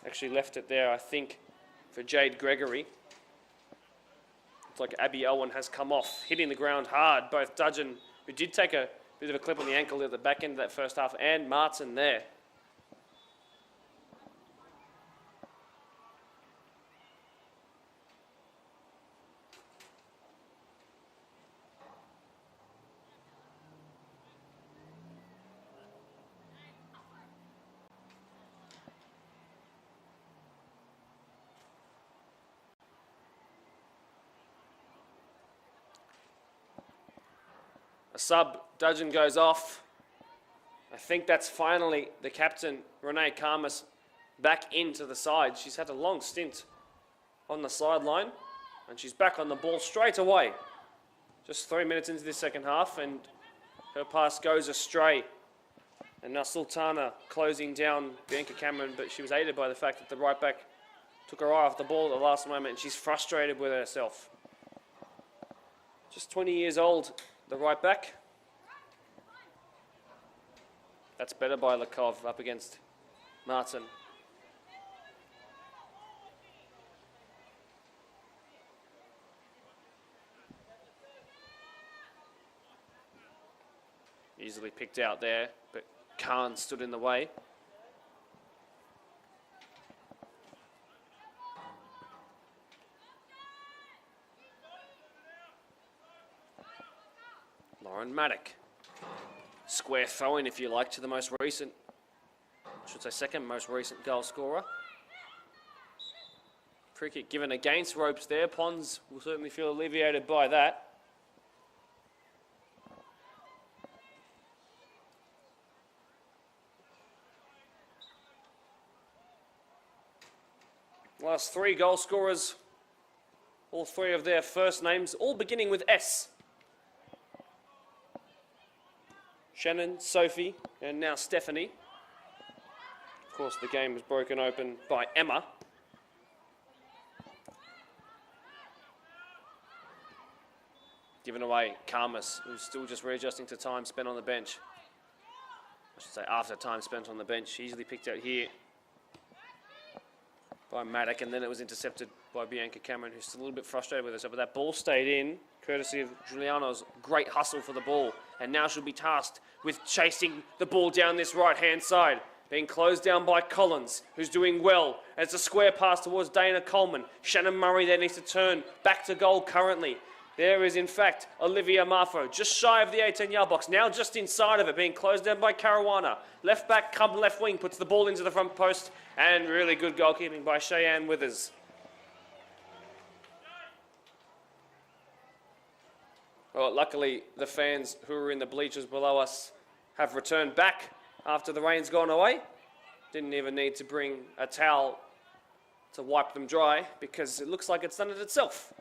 actually left it there, I think, for Jade Gregory. It's like Abby Owen has come off, hitting the ground hard. Both Dudgeon, who did take a bit of a clip on the ankle at the back end of that first half, and Martin there. A sub, Dudgeon goes off. I think that's finally the captain, Renee Karmas, back into the side. She's had a long stint on the sideline, and she's back on the ball straight away. Just 3 minutes into this second half, and her pass goes astray. And now Sultana closing down Bianca Cameron, but she was aided by the fact that the right back took her eye off the ball at the last moment, and she's frustrated with herself. Just 20 years old, the right back, That's better by Lakov up against Martin. Easily picked out there, but Khan stood in the way. Lauren Maddock. Square throw-in, if you like, to the most recent, I should say second most recent goal scorer. Free kick given against Ropes there. Pons will certainly feel alleviated by that. Last three goal scorers, all three of their first names, all beginning with S. Shannon, Sophie, and now Stephanie. Of course, the game was broken open by Emma. Given away Karmas, who's still just readjusting to time spent on the bench. I should say after time spent on the bench. Easily picked out here by Maddock, and then it was intercepted by Bianca Cameron, who's still a little bit frustrated with herself. But that ball stayed in, courtesy of Giuliano's great hustle for the ball. And now she'll be tasked with chasing the ball down this right-hand side. Being closed down by Collins, who's doing well. It's a square pass towards Dana Coleman. Shannon Murray there needs to turn back to goal currently. There is, in fact, Olivia Marfo, just shy of the 18-yard box. Now just inside of it, being closed down by Caruana. Left back, come left wing, puts the ball into the front post. And really good goalkeeping by Cheyenne Withers. Well, luckily, the fans who were in the bleachers below us have returned back after the rain's gone away. Didn't even need to bring a towel to wipe them dry because it looks like it's done it itself.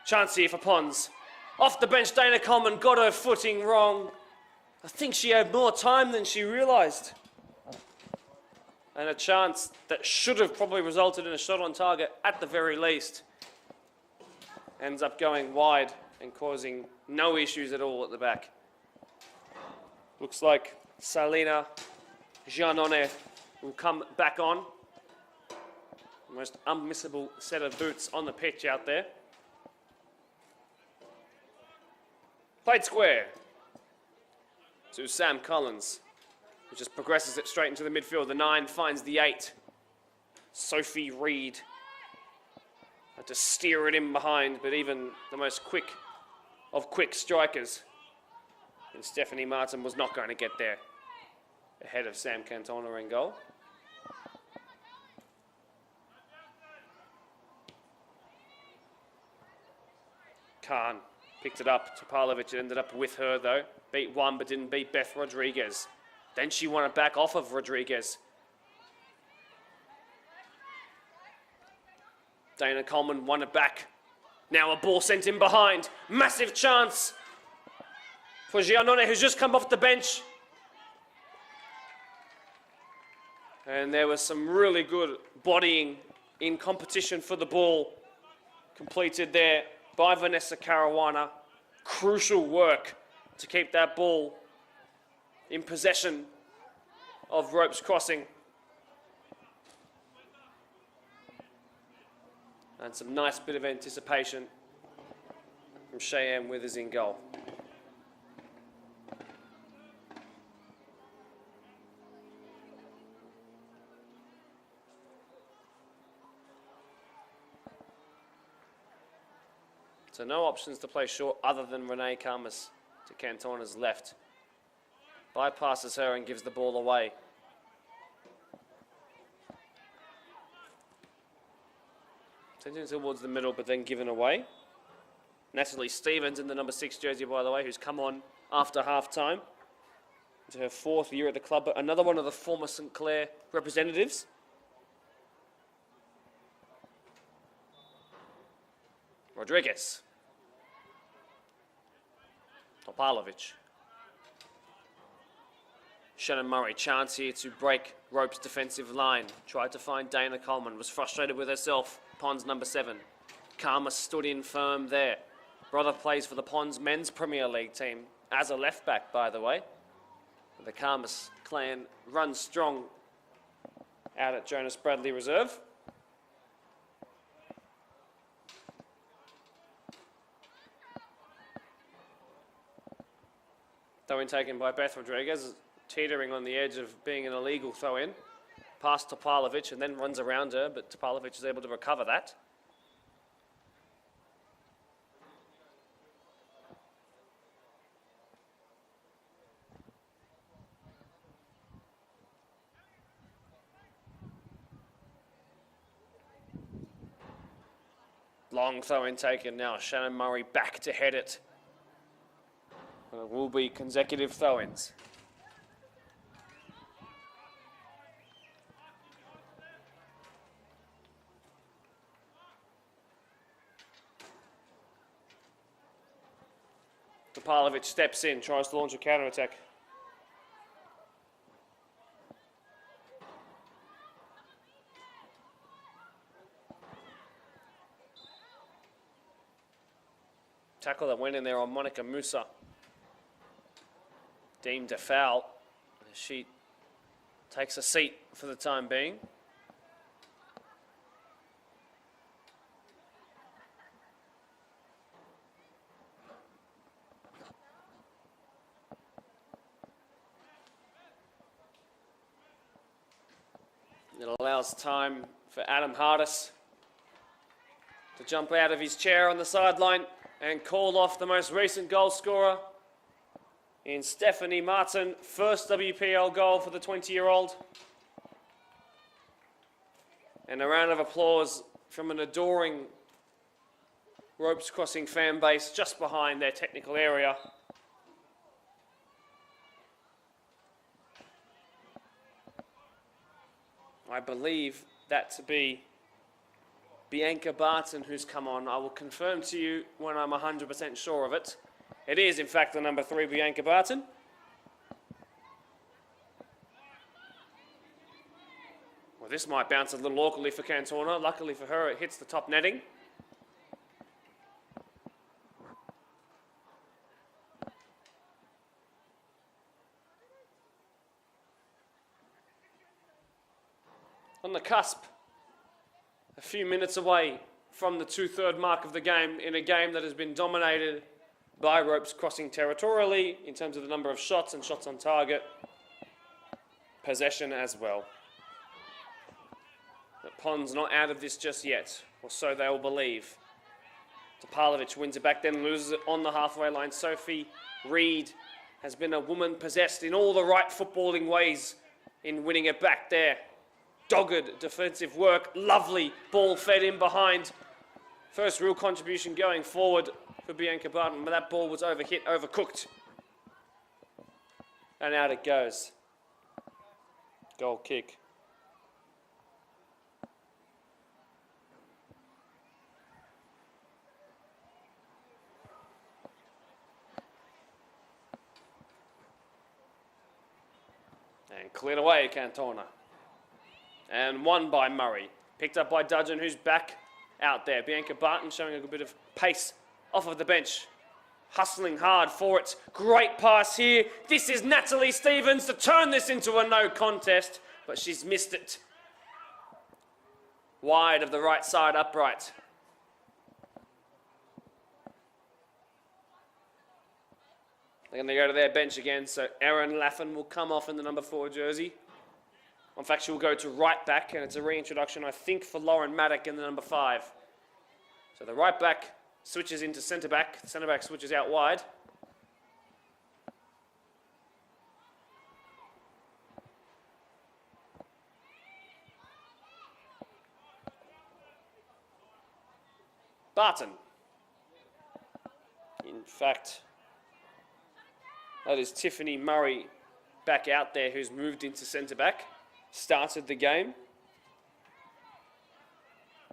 Chance here for Pons. Off the bench, Dana Coleman got her footing wrong. I think she had more time than she realised. And a chance that should have probably resulted in a shot on target at the very least. Ends up going wide and causing no issues at all at the back. Looks like Salina Giannone will come back on. The most unmissable set of boots on the pitch out there. Played square to Sam Collins, who just progresses it straight into the midfield. The 9 finds the 8. Sophie Reed had to steer it in behind, but even the most quick of quick strikers, and Stephanie Martin was not going to get there ahead of Sam Cantona in goal. Khan picked it up. Topalovic ended up with her though. Beat one but didn't beat Beth Rodriguez. Then she won it back off of Rodriguez. Dana Coleman won it back. Now a ball sent in behind. Massive chance for Giannone, who's just come off the bench. And there was some really good bodying in competition for the ball completed there by Vanessa Caruana. Crucial work to keep that ball in possession of Ropes Crossing. And some nice bit of anticipation from Cheyenne Withers in goal. So no options to play short other than Renee Karmas to Cantona's left. Bypasses her and gives the ball away. Sent in towards the middle, but then given away. Natalie Stevens in the number 6 jersey, by the way, who's come on after half-time. Into her 4th year at the club, but another one of the former St Clair representatives. Rodriguez. Topalovic. Shannon Murray, chance here to break Ropes' defensive line. Tried to find Dana Coleman, was frustrated with herself. Pons number 7. Karma stood in firm there. Brother plays for the Pons Men's Premier League team. as a left back, by the way. The Karmas clan runs strong out at Jonas Bradley Reserve. Throw-in taken by Beth Rodriguez, teetering on the edge of being an illegal throw-in. Past Topalovic and then runs around her, but Topalovic is able to recover that. Long throw-in taken now. Shannon Murray back to head it. And it will be consecutive throw-ins. Topalovic steps in, tries to launch a counter-attack. Tackle that went in there on Monica Musa. Deemed a foul. She takes a seat for the time being. It allows time for Adam Hardis to jump out of his chair on the sideline and call off the most recent goal scorer in Stephanie Martin. First WPL goal for the 20-year-old. And a round of applause from an adoring ropes crossing fan base just behind their technical area. I believe that to be Bianca Barton who's come on. I will confirm to you when I'm 100% sure of it. It is, in fact, the number 3, Bianca Barton. Well, this might bounce a little awkwardly for Cantona. Luckily for her, it hits the top netting. On the cusp, a few minutes away from the 2/3 mark of the game, in a game that has been dominated by ropes crossing territorially in terms of the number of shots and shots on target, possession as well. But Pond's not out of this just yet, or so they will believe. Topalovic wins it back, then loses it on the halfway line. Sophie Reed has been a woman possessed in all the right footballing ways in winning it back there. Dogged defensive work, lovely ball fed in behind. First real contribution going forward for Bianca Barton, but that ball was overhit, overcooked. And out it goes. Goal kick. And cleared away, Cantona. And won by Murray. Picked up by Dudgeon, who's back out there. Bianca Barton showing a good bit of pace off of the bench. Hustling hard for it. Great pass here. This is Natalie Stevens to turn this into a no contest, but she's missed it. Wide of the right side upright. They're going to go to their bench again, so Erin Laffin will come off in the number 4 jersey. In fact, she will go to right back, and it's a reintroduction, I think, for Lauren Maddock in the number 5. So the right back switches into centre back. The centre back switches out wide. Barton. In fact, that is Tiffany Murray back out there, who's moved into centre back. Started the game.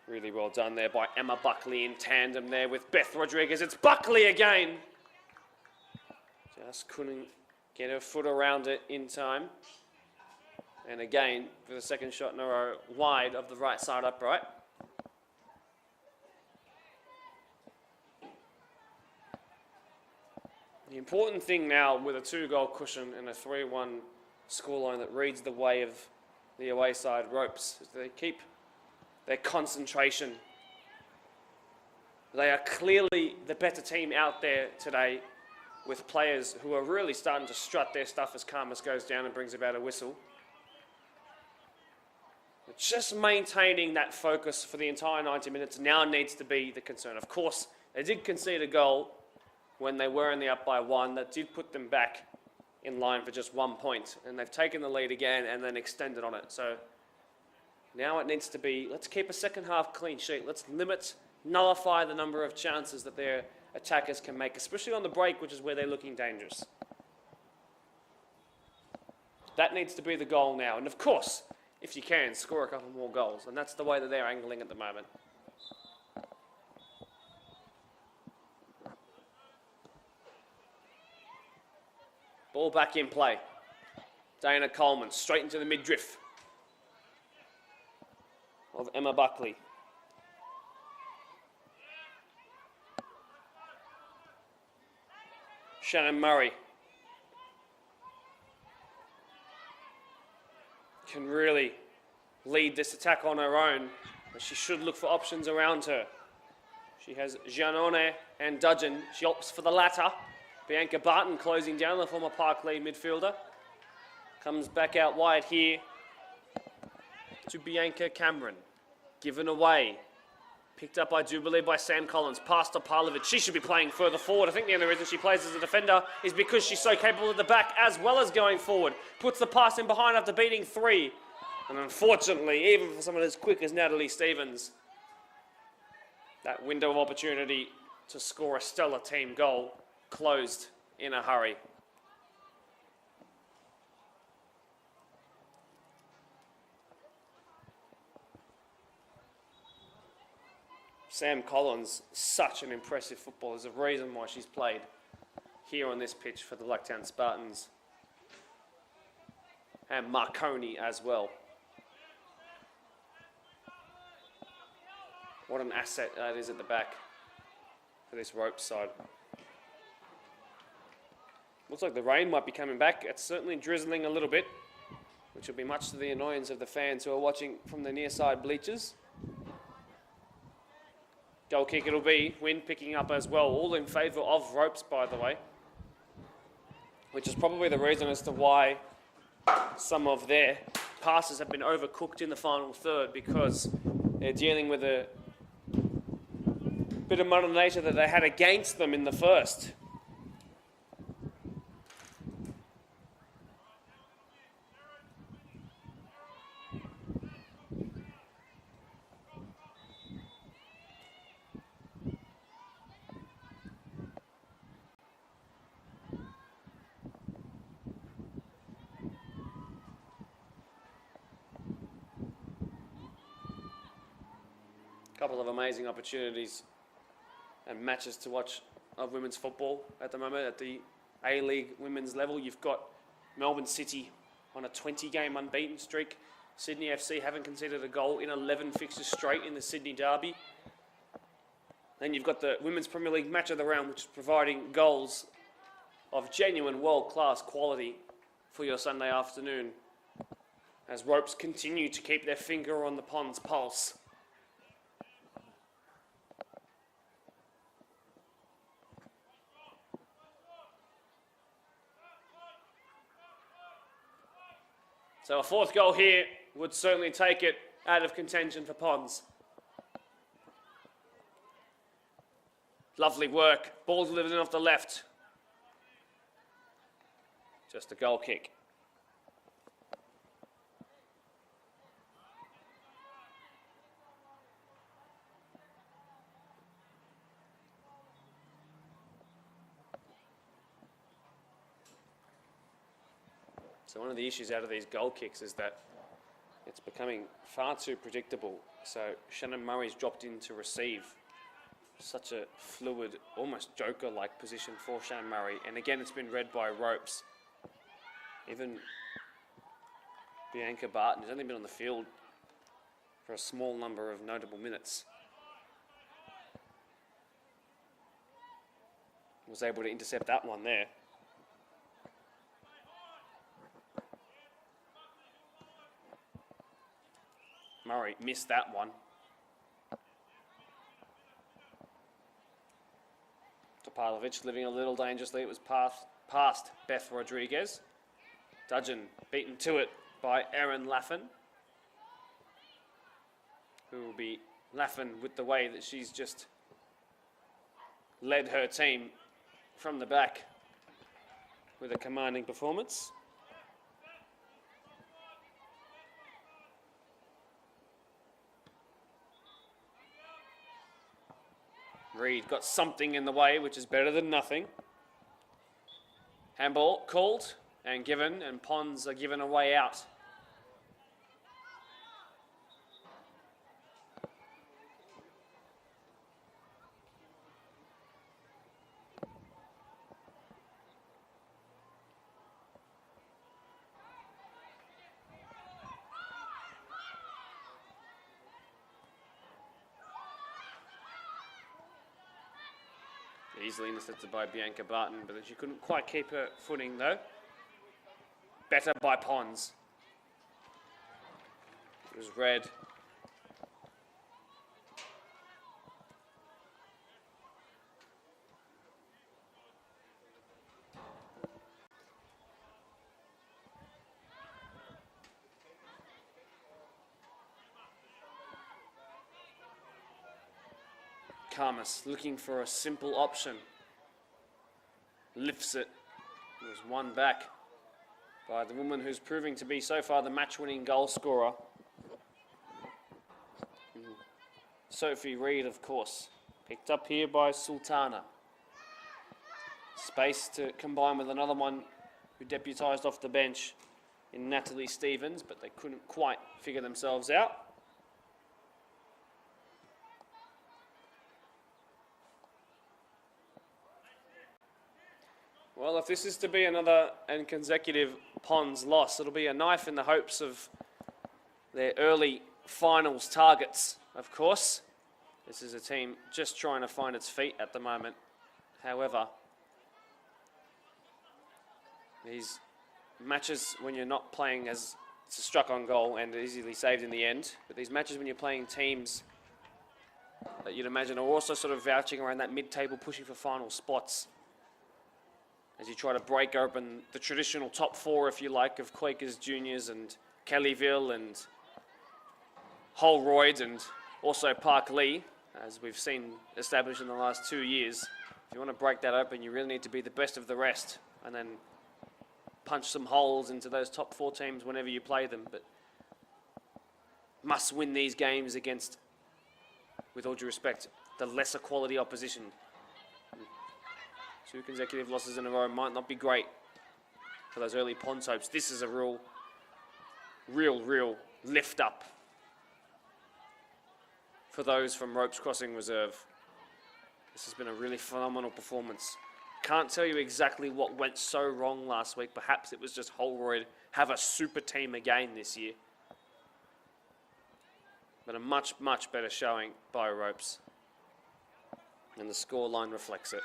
Really well done there by Emma Buckley in tandem there with Beth Rodriguez. It's Buckley again. Just couldn't get her foot around it in time. And again, for the second shot in a row, wide of the right side upright. The important thing now with a 2-goal cushion and a 3-1 scoreline that reads the way of the away side Ropes is they keep their concentration. They are clearly the better team out there today, with players who are really starting to strut their stuff as Karmas goes down and brings about a whistle. But just maintaining that focus for the entire 90 minutes now needs to be the concern. Of course, they did concede a goal when they were only up by 1. That did put them back in line for just 1 point. And they've taken the lead again and then extended on it. So now it needs to be, let's keep a second half clean sheet. Let's nullify the number of chances that their attackers can make, especially on the break, which is where they're looking dangerous. That needs to be the goal now. And of course, if you can, score a couple more goals. And that's the way that they're angling at the moment. Ball back in play. Dana Coleman straight into the midriff of Emma Buckley. Shannon Murray can really lead this attack on her own, but she should look for options around her. She has Giannone and Dudgeon. She opts for the latter. Bianca Barton closing down, the former Park lead midfielder. Comes back out wide here to Bianca Cameron. Given away. Picked up, I do believe, by Sam Collins. Past to Parlovic. She should be playing further forward. I think the only reason she plays as a defender is because she's so capable at the back as well as going forward. Puts the pass in behind after beating 3. And unfortunately, even for someone as quick as Natalie Stevens, that window of opportunity to score a stellar team goal closed in a hurry. Sam Collins, such an impressive footballer. There's a reason why she's played here on this pitch for the Blacktown Spartans. And Marconi as well. What an asset that is at the back for this Ropes side. Looks like the rain might be coming back. It's certainly drizzling a little bit, which will be much to the annoyance of the fans who are watching from the near side bleachers. Goal kick it'll be. Wind picking up as well. All in favour of Ropes, by the way. Which is probably the reason as to why some of their passes have been overcooked in the final third, because they're dealing with a bit of Mother Nature that they had against them in the first. Couple of amazing opportunities and matches to watch of women's football at the moment at the A-League women's level. You've got Melbourne City on a 20-game unbeaten streak. Sydney FC haven't conceded a goal in 11 fixtures straight in the Sydney Derby. Then you've got the Women's Premier League match of the round, which is providing goals of genuine world-class quality for your Sunday afternoon, as Ropes continue to keep their finger on the pond's pulse. So a fourth goal here would certainly take it out of contention for Ponds. Lovely work. Ball delivered in off the left. Just a goal kick. So one of the issues out of these goal kicks is that it's becoming far too predictable. So Shannon Murray's dropped in to receive. Such a fluid, almost Joker-like position for Shannon Murray. And again, it's been read by Ropes. Even Bianca Barton has only been on the field for a small number of notable minutes. Was able to intercept that one there. Murray missed that one. Topalovic living a little dangerously. It was past Beth Rodriguez. Dudgeon beaten to it by Erin Laffin, who will be laughing with the way that she's just led her team from the back with a commanding performance. Reed got something in the way, which is better than nothing. Handball called and given, and Pons are given a way out. Easily intercepted by Bianca Barton, but she couldn't quite keep her footing though. Better by Pons. It was red. Karmas looking for a simple option. Lifts it. There's one back by the woman who's proving to be so far the match-winning goal scorer. Sophie Reed, of course. Picked up here by Sultana. Space to combine with another one who deputised off the bench in Natalie Stevens, but they couldn't quite figure themselves out. Well, if this is to be another and consecutive Pons loss, it'll be a knife in the hopes of their early finals targets, of course. This is a team just trying to find its feet at the moment. However, these matches when you're not playing as it's a struck on goal and easily saved in the end, but these matches when you're playing teams that you'd imagine are also sort of vouching around that mid-table, pushing for final spots, as you try to break open the traditional top four, if you like, of Quakers Juniors and Kellyville and Holroyd and also Park Lee, as we've seen established in the last 2 years. If you want to break that open, you really need to be the best of the rest and then punch some holes into those top four teams whenever you play them. But must win these games against, with all due respect, the lesser quality opposition. 2 consecutive losses in a row might not be great for those early Pons hopes. This is a real lift up for those from Ropes Crossing Reserve. This has been a really phenomenal performance. Can't tell you exactly what went so wrong last week. Perhaps it was just Holroyd have a super team again this year. But a much, much better showing by Ropes. And the scoreline reflects it.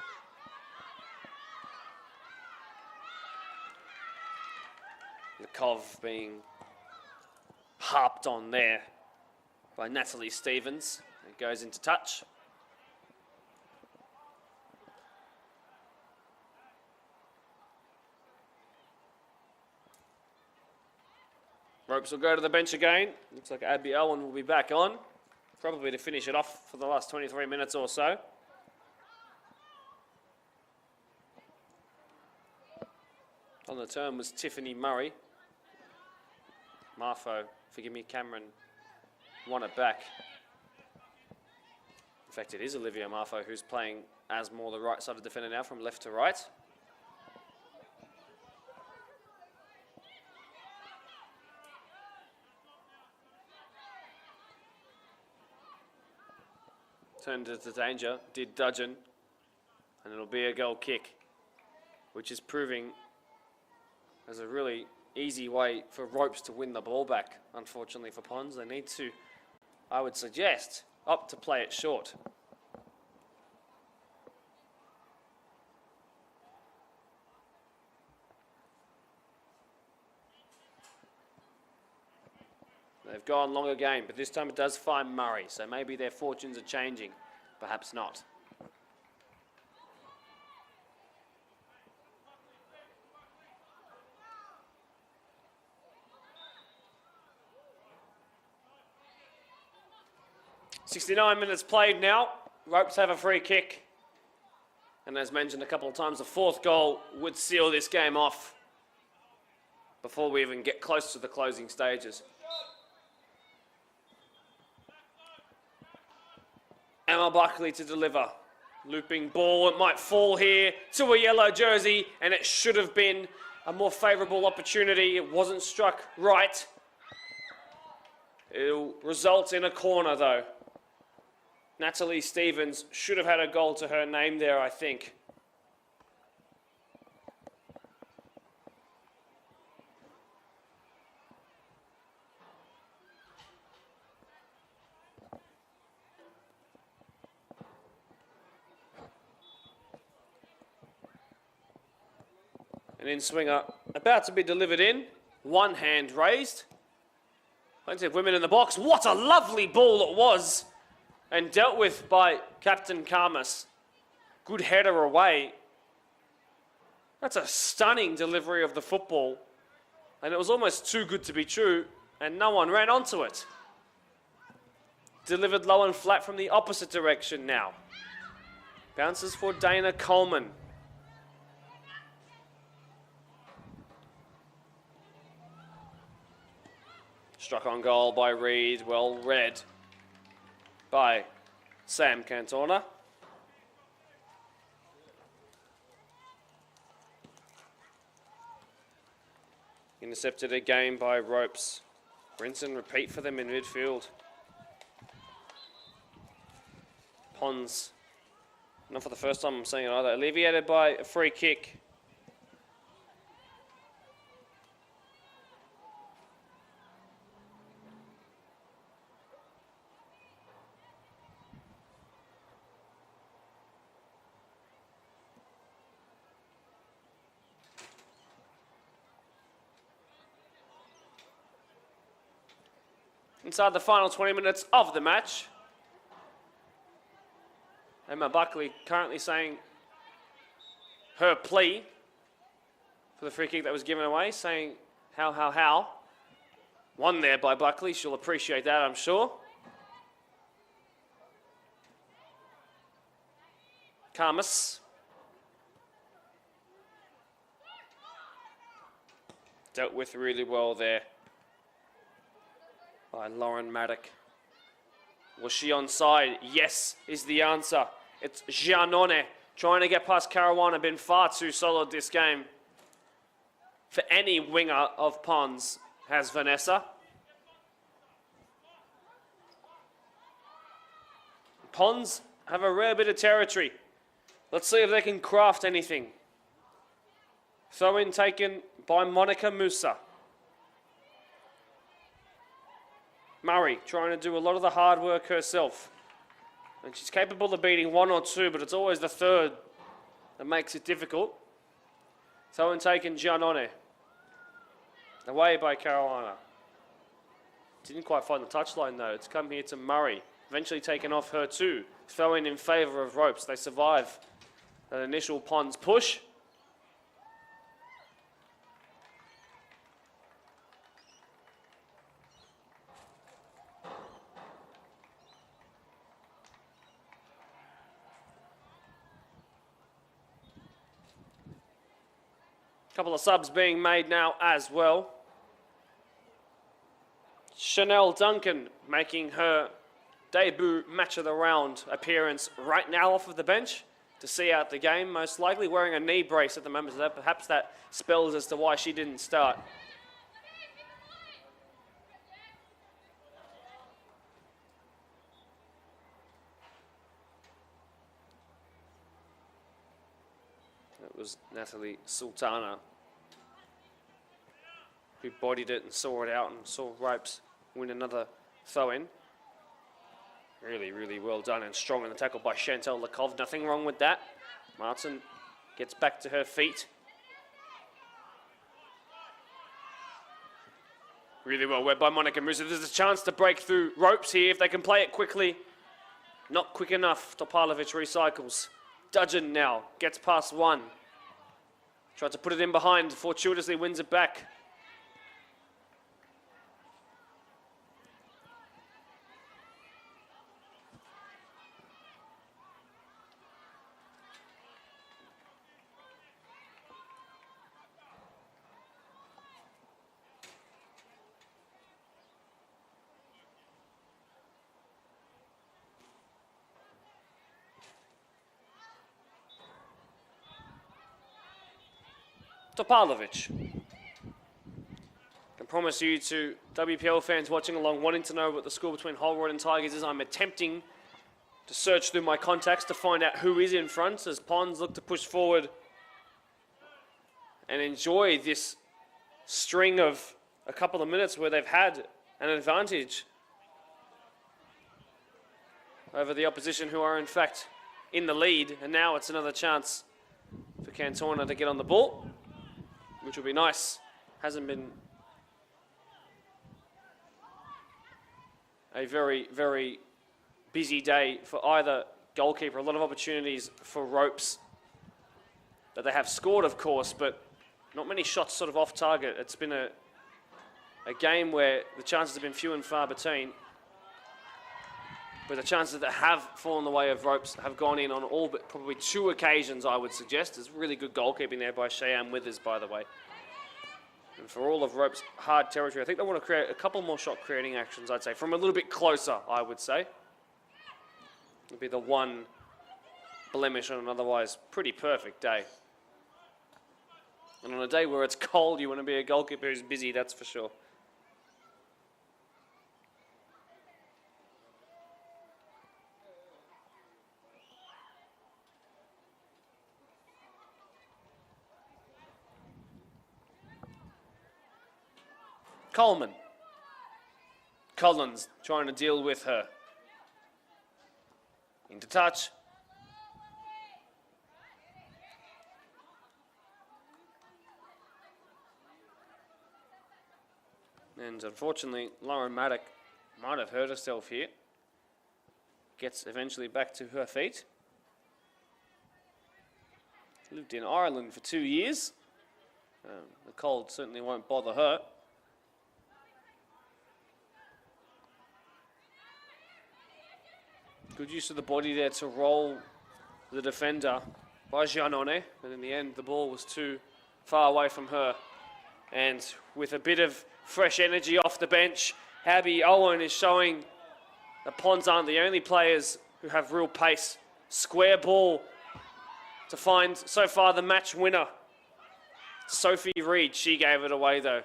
Lekov being harped on there by Natalie Stevens. It goes into touch. Ropes will go to the bench again. Looks like Abby Elwin will be back on, probably to finish it off for the last 23 minutes or so. On the turn was Tiffany Murray. Marfo, forgive me, Cameron won it back. In fact, it is Olivia Marfo who's playing as more the right-sided defender now from left to right. Turned into danger, did Dudgeon, and it'll be a goal kick, which is proving as a really easy way for Ropes to win the ball back. Unfortunately for Pons, they need to, I would suggest, opt to play it short. They've gone long again, but this time it does find Murray, so maybe their fortunes are changing. Perhaps not. "69 minutes played now. Ropes have a free kick. And as mentioned a couple of times, the fourth goal would seal this game off before we even get close to the closing stages. Emma Buckley to deliver. Looping ball, it might fall here to a yellow jersey, and it should have been a more favourable opportunity. It wasn't struck right. It'll result in a corner though. Natalie Stevens should have had a goal to her name there, I think. An in-swinger about to be delivered in. One hand raised. Plenty of women in the box. What a lovely ball it was. And dealt with by Captain Karmas. Good header away. That's a stunning delivery of the football. And it was almost too good to be true, and no one ran onto it. Delivered low and flat from the opposite direction now. Bounces for Dana Coleman. Struck on goal by Reed, well read by Sam Cantona. Intercepted again by Ropes. Rinse and repeat for them in midfield. Pons, not for the first time I'm saying it either, alleviated by a free kick. Inside the final 20 minutes of the match. Emma Buckley currently saying her plea for the free kick that was given away, saying how. One there by Buckley, she'll appreciate that, I'm sure. Karmas. Dealt with really well there by Lauren Maddock. Was she onside? Yes, is the answer. It's Giannone trying to get past Caruana. Been far too solid this game for any winger of Pons, has Vanessa. Pons have a rare bit of territory. Let's see if they can craft anything. Throw in taken by Monica Musa. Murray trying to do a lot of the hard work herself. And she's capable of beating one or two, but it's always the third that makes it difficult. Throw and taken Giannone. Away by Caruana. Didn't quite find the touchline though. It's come here to Murray. Eventually taken off her too. Throw in favour of Ropes. They survive that initial Pons push. Couple of subs being made now as well. Chanel Duncan making her debut match of the round appearance right now off of the bench to see out the game, most likely wearing a knee brace at the moment, so perhaps that spells as to why she didn't start. It was Natalie Sultana who bodied it and saw it out and saw Ropes win another throw-in. Really, really well done and strong in the tackle by Chantal Lakov. Nothing wrong with that. Martin gets back to her feet. Really well read by Monica Musa. There's a chance to break through ropes here if they can play it quickly. Not quick enough. Topalovic recycles. Dudgeon now gets past one. Tries to put it in behind. Fortuitously wins it back. Topalovic. Can promise you to WPL fans watching along wanting to know what the score between Holroyd and Tigers is. I'm attempting to search through my contacts to find out who is in front as Ponds look to push forward and enjoy this string of a couple of minutes where they've had an advantage over the opposition who are in fact in the lead, and now it's another chance for Cantona to get on the ball, which will be nice. Hasn't been a very, very busy day for either goalkeeper. A lot of opportunities for ropes that they have scored, of course, but not many shots sort of off target. It's been a game where the chances have been few and far between, but the chances that have fallen the way of ropes have gone in on all but probably two occasions, I would suggest. There's really good goalkeeping there by Cheyenne Withers, by the way. And for all of Rope's hard territory, I think they want to create a couple more shot creating actions, I'd say, from a little bit closer, I would say. It'll be the one blemish on an otherwise pretty perfect day. And on a day where it's cold, you want to be a goalkeeper who's busy, that's for sure. Coleman. Collins trying to deal with her. Into touch. And unfortunately, Lauren Maddock might have hurt herself here. Gets eventually back to her feet. Lived in Ireland for 2 years. The cold certainly won't bother her. Good use of the body there to roll the defender by Giannone, but in the end the ball was too far away from her. And with a bit of fresh energy off the bench, Abby Owen is showing the Ponds aren't the only players who have real pace. Square ball to find so far the match winner. Sophie Reed, she gave it away though.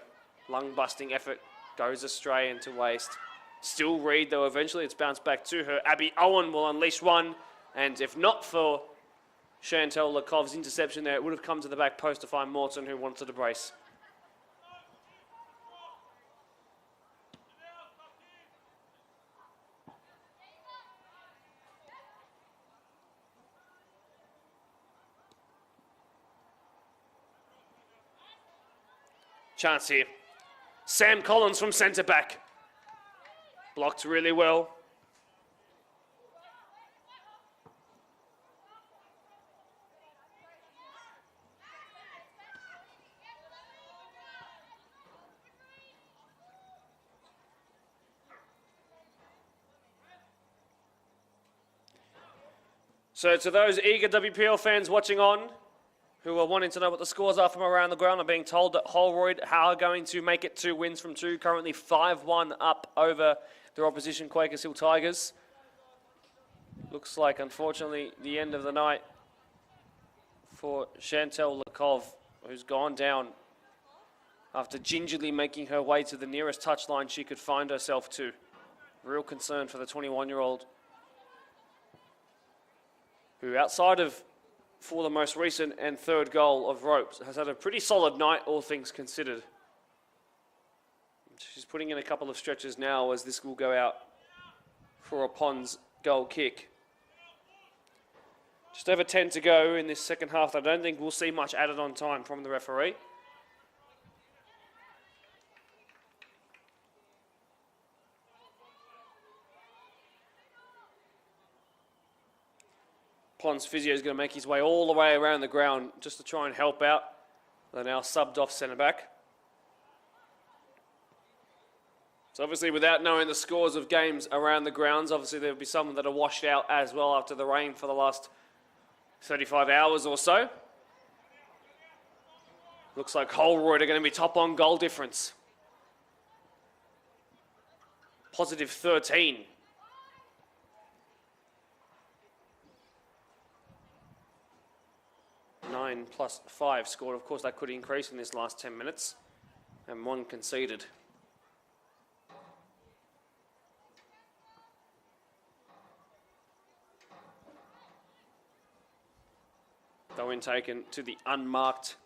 Lung-busting effort goes astray and to waste. Still Reed, though eventually it's bounced back to her. Abby Owen will unleash one, and if not for Chantel Lakov's interception there, it would have come to the back post to find Morton, who wanted to brace. Chance here. Sam Collins from centre back. Blocked really well. So to those eager WPL fans watching on, who are wanting to know what the scores are from around the ground, I'm being told that Holroyd are going to make it 2 wins from 2, currently 5-1 up over their opposition Quakers Hill Tigers. Looks like, unfortunately, the end of the night for Chantel Lakov, who's gone down after gingerly making her way to the nearest touchline she could find herself to. Real concern for the 21-year-old, who outside of for the most recent and third goal of Ropes has had a pretty solid night, all things considered. She's putting in a couple of stretches now as this will go out for a Ponds goal kick. Just over 10 to go in this second half. I don't think we'll see much added on time from the referee. Pond's physio is going to make his way all the way around the ground just to try and help out. They're now subbed off centre back. So obviously without knowing the scores of games around the grounds, obviously there'll be some that are washed out as well after the rain for the last 35 hours or so. Looks like Holroyd are going to be top on goal difference. Positive 13. Nine plus 5 scored. Of course, that could increase in this last 10 minutes. And 1 conceded. Throw in taken to the unmarked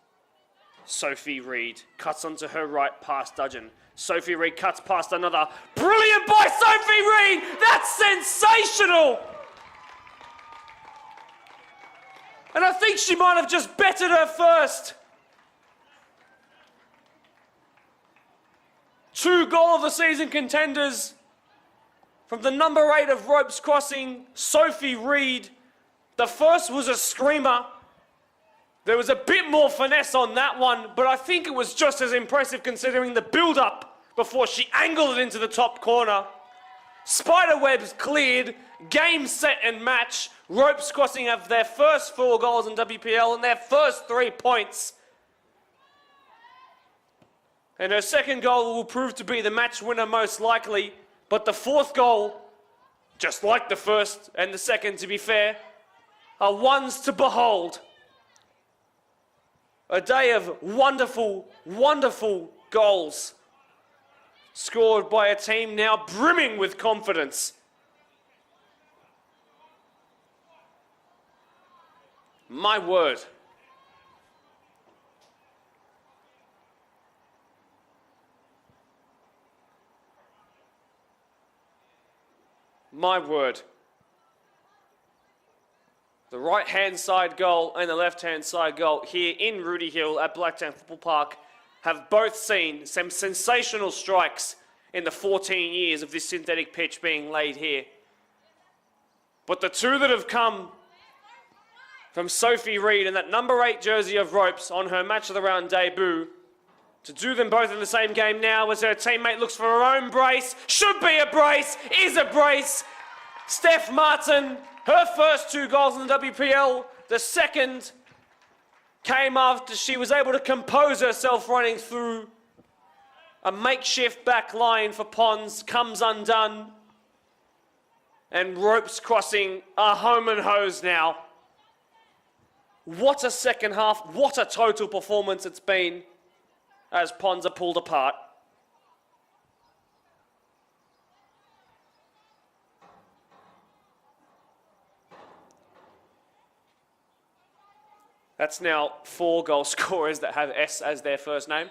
Sophie Reid. Cuts onto her right past Dudgeon. Sophie Reid cuts past another. Brilliant by Sophie Reid! That's sensational! And I think she might have just bettered her first. 2 goal of the season contenders from the number 8 of Ropes Crossing, Sophie Reid. The first was a screamer. There was a bit more finesse on that one, but I think it was just as impressive considering the build-up before she angled it into the top corner. Spiderwebs cleared, game, set and match. Ropes Crossing have their first 4 goals in WPL and their first 3 points. And her second goal will prove to be the match winner most likely, but the 4th goal, just like the first and the second to be fair, are ones to behold. A day of wonderful, wonderful goals scored by a team now brimming with confidence. My word. My word. The right-hand side goal and the left-hand side goal here in Rudy Hill at Blacktown Football Park have both seen some sensational strikes in the 14 years of this synthetic pitch being laid here. But the 2 that have come from Sophie Reid and that number 8 jersey of Ropes on her match of the round debut, to do them both in the same game now as her teammate looks for her own brace, should be a brace, is a brace. Steph Martin, her first 2 goals in the WPL, the second came after she was able to compose herself running through a makeshift back line for Ponds, comes undone. And Ropes Crossing are home and hose now. What a second half, what a total performance it's been as Ponds are pulled apart. That's now 4 goal scorers that have S as their first name,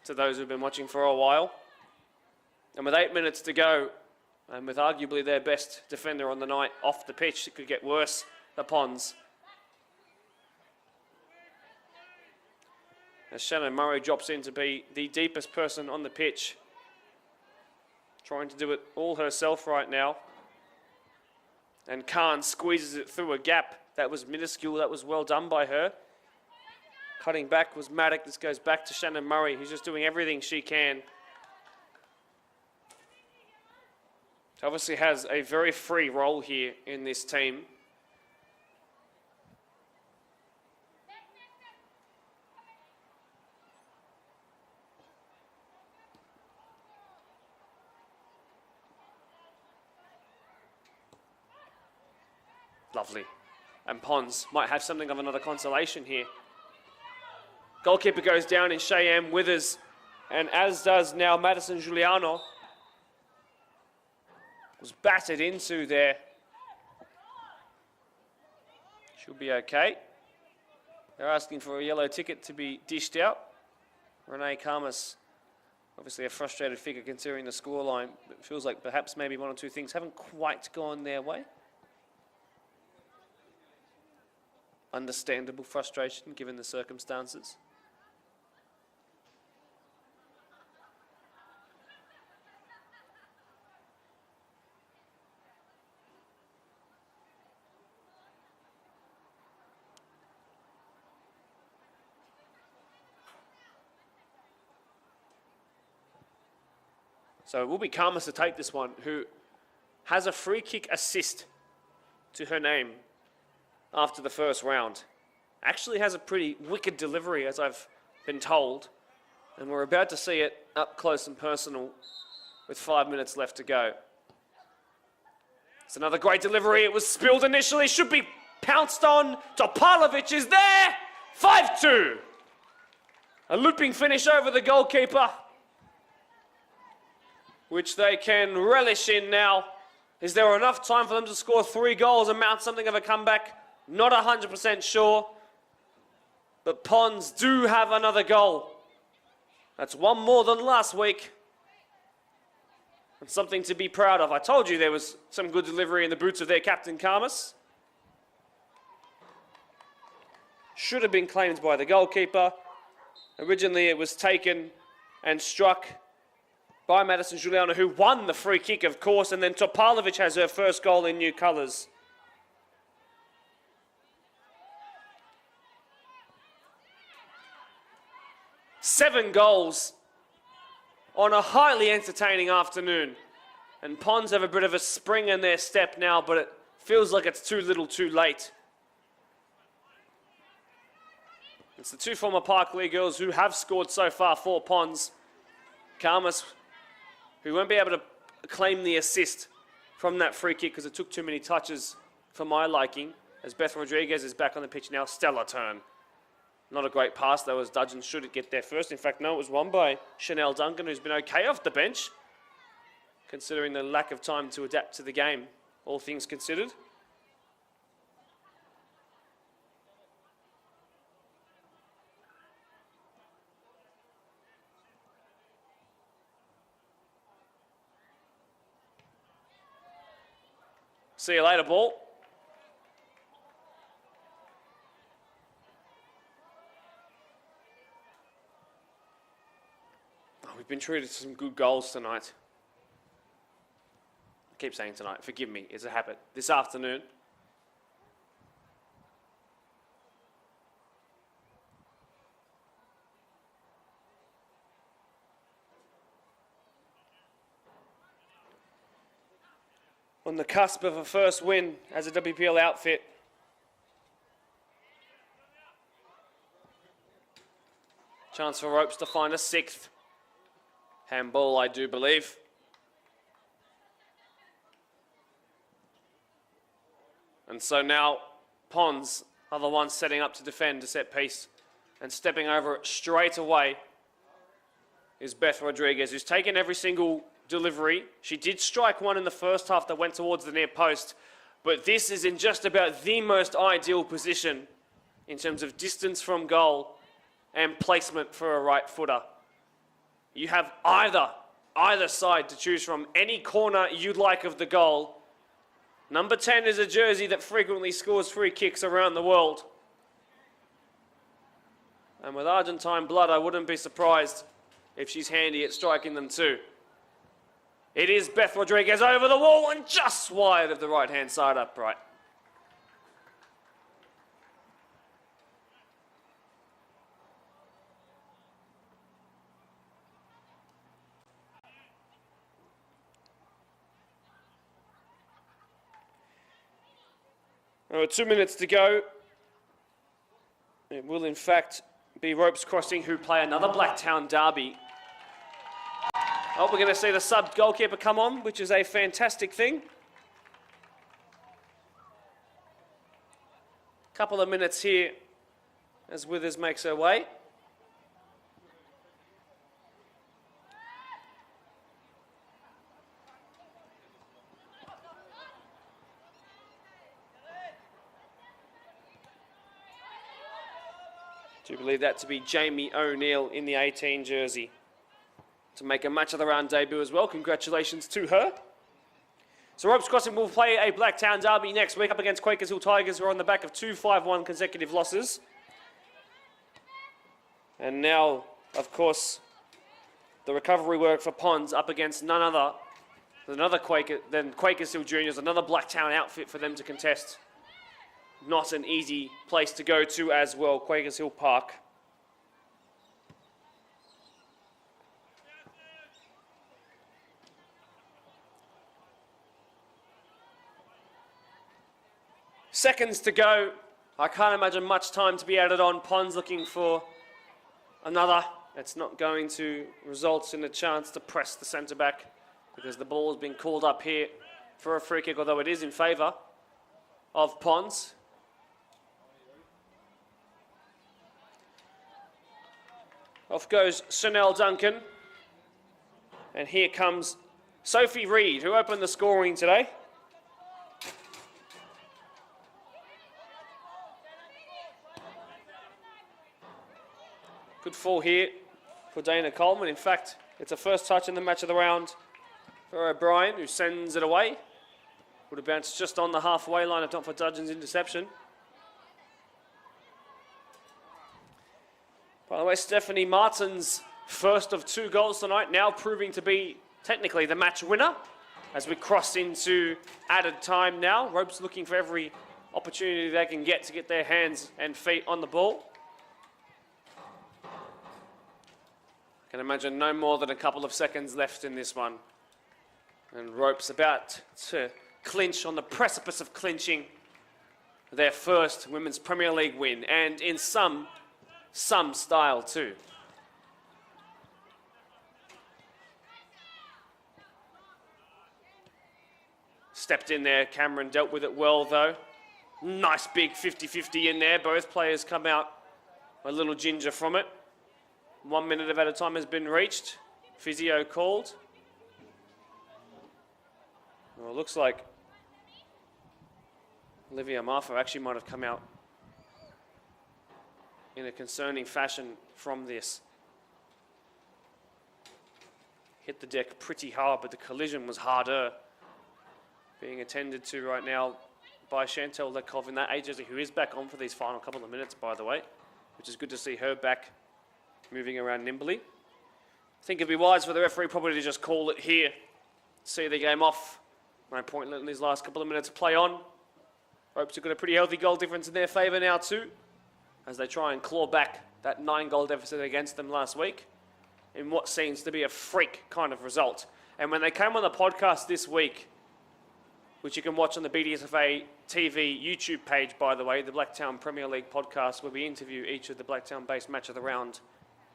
to those who've been watching for a while. And with 8 minutes to go, and with arguably their best defender on the night off the pitch, it could get worse, the Ponds. As Shannon Murray drops in to be the deepest person on the pitch, trying to do it all herself right now. And Khan squeezes it through a gap. That was minuscule, that was well done by her. Cutting back was Maddock. This goes back to Shannon Murray, who's just doing everything she can. She obviously has a very free role here in this team. Lovely. And Ponds might have something of another consolation here. Goalkeeper goes down in Cheyenne Withers, and as does now Madison Giuliano. Was battered into there. She'll be okay. They're asking for a yellow ticket to be dished out. Renee Karmas, obviously a frustrated figure considering the scoreline, but it feels like perhaps maybe 1 or 2 things haven't quite gone their way. Understandable frustration given the circumstances. So it will be Karmas to take this one, who has a free kick assist to her name after the first round. Actually has a pretty wicked delivery, as I've been told. And we're about to see it up close and personal with 5 minutes left to go. It's another great delivery. It was spilled initially, should be pounced on. Topalovic is there! 5-2. A looping finish over the goalkeeper, which they can relish in now. Is there enough time for them to score 3 goals and mount something of a comeback? Not 100% sure. But Ponds do have another goal. That's one more than last week. And something to be proud of. I told you there was some good delivery in the boots of their captain, Karmas. Should have been claimed by the goalkeeper. Originally it was taken and struck by Madison Giuliano, who won the free kick, of course, and then Topalovic has her first goal in new colours. Seven goals on a highly entertaining afternoon. And Ponds have a bit of a spring in their step now, but it feels like it's too little too late. It's the two former Park League girls who have scored so far for Ponds. Karmas, who won't be able to claim the assist from that free kick because it took too many touches for my liking, as Beth Rodriguez is back on the pitch now. Stellar turn. Not a great pass though, as Dudgeon should get there first. In fact, no, it was won by Chanel Duncan, who's been okay off the bench, considering the lack of time to adapt to the game, all things considered. See you later, ball. Oh, we've been treated to some good goals tonight. I keep saying tonight, forgive me, it's a habit. This afternoon. On the cusp of a first win as a WPL outfit. Chance for Ropes to find a sixth. Handball, I do believe. And so now Ponds are the ones setting up to defend a set piece, and stepping over it straight away is Beth Rodriguez, who's taken every single delivery. She did strike one in the first half that went towards the near post, but this is in just about the most ideal position in terms of distance from goal and placement for a right footer. You have either side to choose from, any corner you'd like of the goal. Number 10 is a jersey that frequently scores free kicks around the world. And with Argentine blood, I wouldn't be surprised if she's handy at striking them too. It is Beth Rodriguez over the wall and just wide of the right-hand side upright. There are 2 minutes to go. It will, in fact, be Ropes Crossing who play another Blacktown derby. Oh, we're going to see the sub goalkeeper come on, which is a fantastic thing. Couple of minutes here as Withers makes her way. Do believe that to be Jamie O'Neill in the 18 jersey, to make a match of the round debut as well. Congratulations to her. So Ropes Crossing will play a Blacktown derby next week up against Quakers Hill Tigers, who are on the back of 2 5-1 consecutive losses. And now, of course, the recovery work for Ponds up against none other than Quakers Hill Juniors, another Blacktown outfit for them to contest. Not an easy place to go to as well, Quakers Hill Park. seconds to go. I can't imagine much time to be added on. Pons looking for another. It's not going to result in a chance to press the centre back because the ball has been called up here for a free kick, although it is in favour of Pons. Off goes Chanel Duncan. And here comes Sophie Reed, who opened the scoring today. Good fall here for Dana Coleman. In fact, it's a first touch in the match of the round for O'Brien, who sends it away. Would have bounced just on the halfway line if not for Dudgeon's interception. By the way, Stephanie Martin's first of 2 goals tonight, now proving to be technically the match winner as we cross into added time now. Ropes looking for every opportunity they can get to get their hands and feet on the ball. I can imagine no more than a couple of seconds left in this one. And Ropes about to clinch, on the precipice of clinching their first Women's Premier League win, and in some style too. Stepped in there, Cameron dealt with it well though. Nice big 50-50 in there. Both players come out a little ginger from it. 1 minute of added time has been reached. Physio called. Well, it looks like Olivia Marfa actually might have come out in a concerning fashion from this. Hit the deck pretty hard, but the collision was harder. Being attended to right now by Chantel Lekov in that A jersey, who is back on for these final couple of minutes, by the way, which is good to see her back moving around nimbly. I think it'd be wise for the referee probably to just call it here, see the game off. No point letting these last couple of minutes play on. Ropes have got a pretty healthy goal difference in their favour now too, as they try and claw back that 9-goal deficit against them last week in what seems to be a freak kind of result. And when they came on the podcast this week, which you can watch on the BDSFA TV YouTube page, by the way, the Blacktown Premier League podcast, where we interview each of the Blacktown-based Match of the Round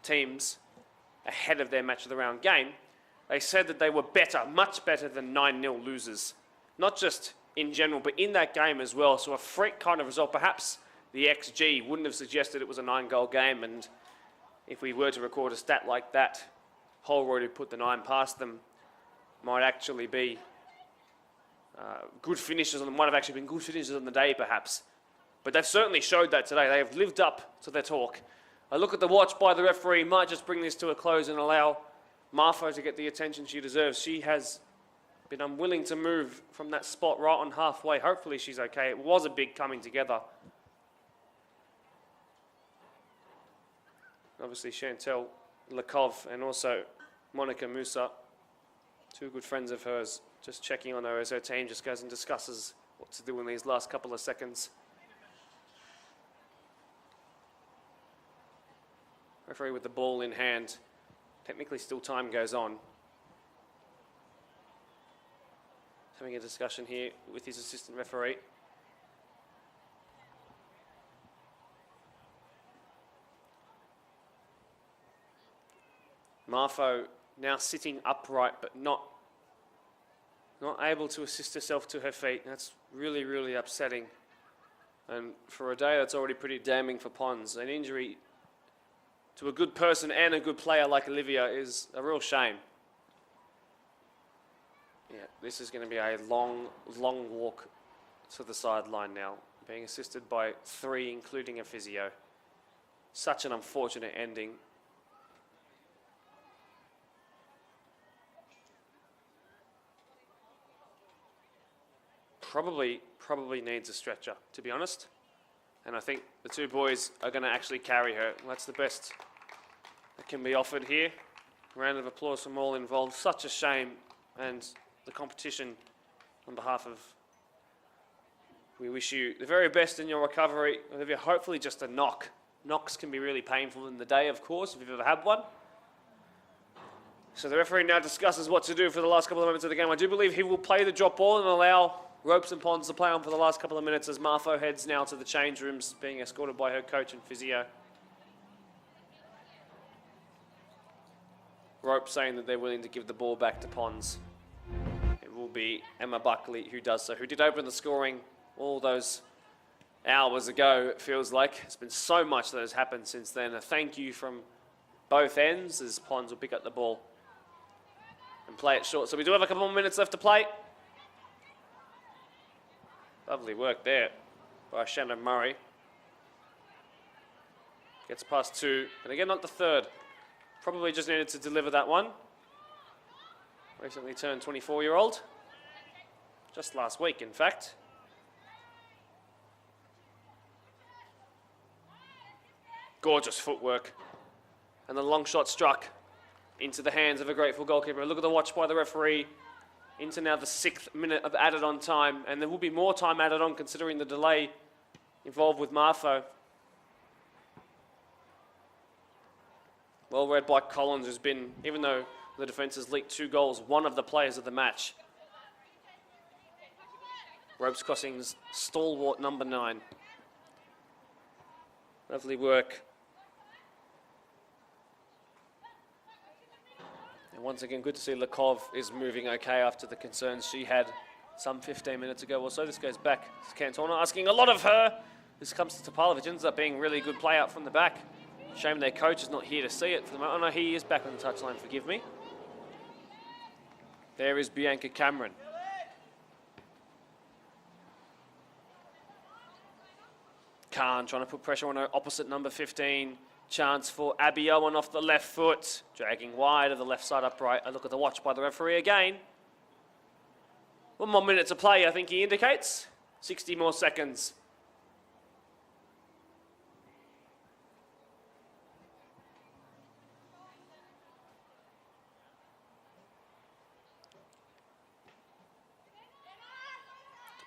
teams ahead of their Match of the Round game, they said that they were better, much better than 9-0 losers. Not just in general, but in that game as well. So a freak kind of result. Perhaps the XG wouldn't have suggested it was a 9-goal game, and if we were to record a stat like that, Holroyd, who put the 9 past them, might actually be good finishes, and might have actually been good finishes on the day, perhaps. But they've certainly showed that today. They have lived up to their talk. A look at the watch by the referee might just bring this to a close and allow Marfo to get the attention she deserves. She has been unwilling to move from that spot right on halfway. Hopefully she's okay. It was a big coming together. Obviously Chantel Lekov and also Monica Musa, 2 good friends of hers, just checking on her as her team just goes and discusses what to do in these last couple of seconds. Referee with the ball in hand. Technically still time goes on. Having a discussion here with his assistant referee. Marfo now sitting upright but not able to assist herself to her feet. That's really, really upsetting. And for a day that's already pretty damning for Pons. An injury to a good person and a good player like Olivia is a real shame. Yeah, this is going to be a long, long walk to the sideline now, being assisted by 3, including a physio. Such an unfortunate ending. Probably needs a stretcher, to be honest. And I think the 2 boys are going to actually carry her. That's the best that can be offered here. Round of applause from all involved. Such a shame, and the competition, on behalf of, we wish you the very best in your recovery. Olivia, hopefully just a knock. Knocks can be really painful in the day, of course, if you've ever had one. So the referee now discusses what to do for the last couple of moments of the game. I do believe he will play the drop ball and allow Ropes and Ponds to play on for the last couple of minutes as Martho heads now to the change rooms, being escorted by her coach and physio. Ropes saying that they're willing to give the ball back to Ponds. It will be Emma Buckley who does so, who did open the scoring all those hours ago, it feels like. There's been so much that has happened since then. A thank you from both ends as Ponds will pick up the ball and play it short. So we do have a couple more minutes left to play. Lovely work there by Shannon Murray. Gets past 2, and again not the third. Probably just needed to deliver that one. Recently turned 24-year-old. Just last week, in fact. Gorgeous footwork. And the long shot struck into the hands of a grateful goalkeeper. Look at the watch by the referee. Into now the 6th minute of added on time. And there will be more time added on considering the delay involved with Martho. Well read by Collins, who's been, even though the defence has leaked 2 goals, one of the players of the match. Ropes Crossing's stalwart number 9. Lovely work. And once again, good to see Lakov is moving okay after the concerns she had some 15 minutes ago or so. This goes back to Cantona, asking a lot of her. This comes to Topalovic, ends up being really good play out from the back. Shame their coach is not here to see it for the moment. Oh no, he is back on the touchline, forgive me. There is Bianca Cameron. Khan trying to put pressure on her opposite number 15. Chance for Abby Owen off the left foot. Dragging wide of the left side upright. A look at the watch by the referee again. 1 more minute to play, I think he indicates. 60 more seconds.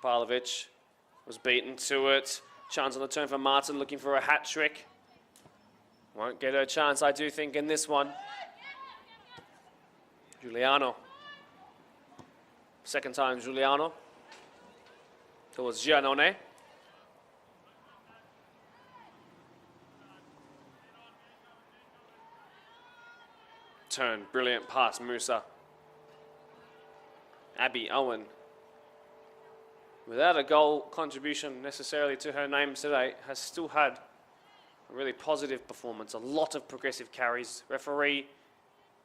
Topalovic was beaten to it. Chance on the turn for Martin, looking for a hat trick. Won't get her chance, I do think, in this one. Giuliano. Second time, Giuliano. Towards Giannone. Turn, brilliant pass, Musa. Abby Owen. Without a goal contribution necessarily to her name today, has still had a really positive performance, a lot of progressive carries. Referee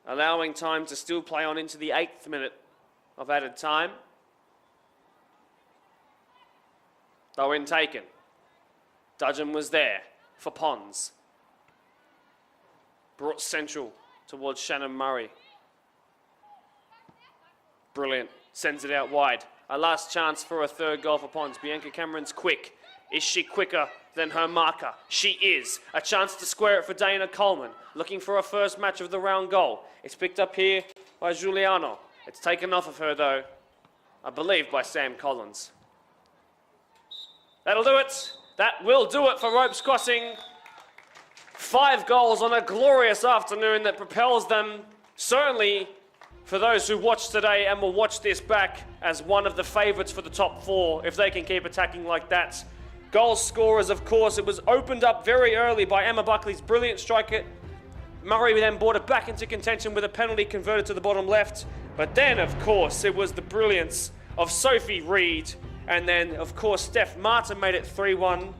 allowing time to still play on into the 8th minute of added time. Throw in taken. Dudgeon was there for Ponds. Brought central towards Shannon Murray. Brilliant. Sends it out wide. A last chance for a third goal for Ponds. Bianca Cameron's quick. Is she quicker than her marker? She is. A chance to square it for Dana Coleman. Looking for a first match of the round goal. It's picked up here by Giuliano. It's taken off of her though, I believe by Sam Collins. That'll do it. That will do it for Ropes Crossing. 5 goals on a glorious afternoon that propels them, certainly for those who watched today and will watch this back, as one of the favourites for the top 4 if they can keep attacking like that. Goal scorers, of course, it was opened up very early by Emma Buckley's brilliant strike. Murray then brought it back into contention with a penalty converted to the bottom left. But then, of course, it was the brilliance of Sophie Reed. And then, of course, Steph Martin made it 3-1.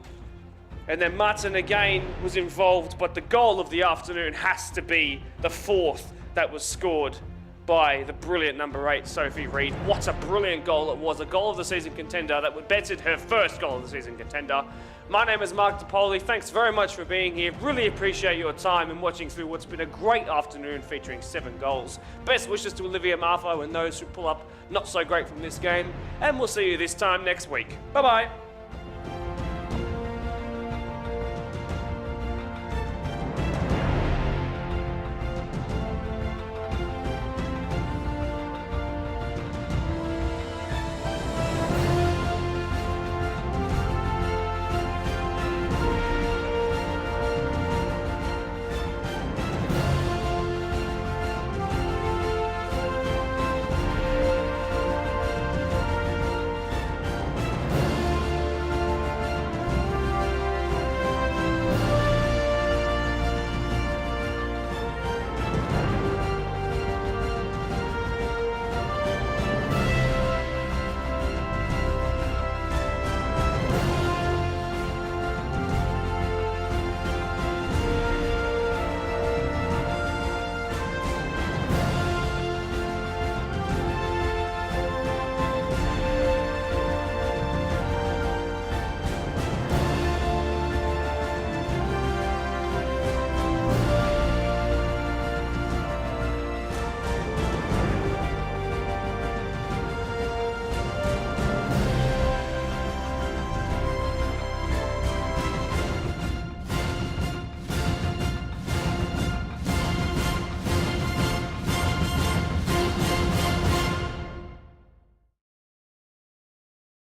And then Martin again was involved. But the goal of the afternoon has to be the 4th that was scored by the brilliant number 8, Sophie Reed. What a brilliant goal it was. A goal of the season contender that would betted her first goal of the season contender. My name is Mark DePoli. Thanks very much for being here. Really appreciate your time and watching through what's been a great afternoon featuring 7 goals. Best wishes to Olivia Martho and those who pull up not so great from this game. And we'll see you this time next week. Bye-bye.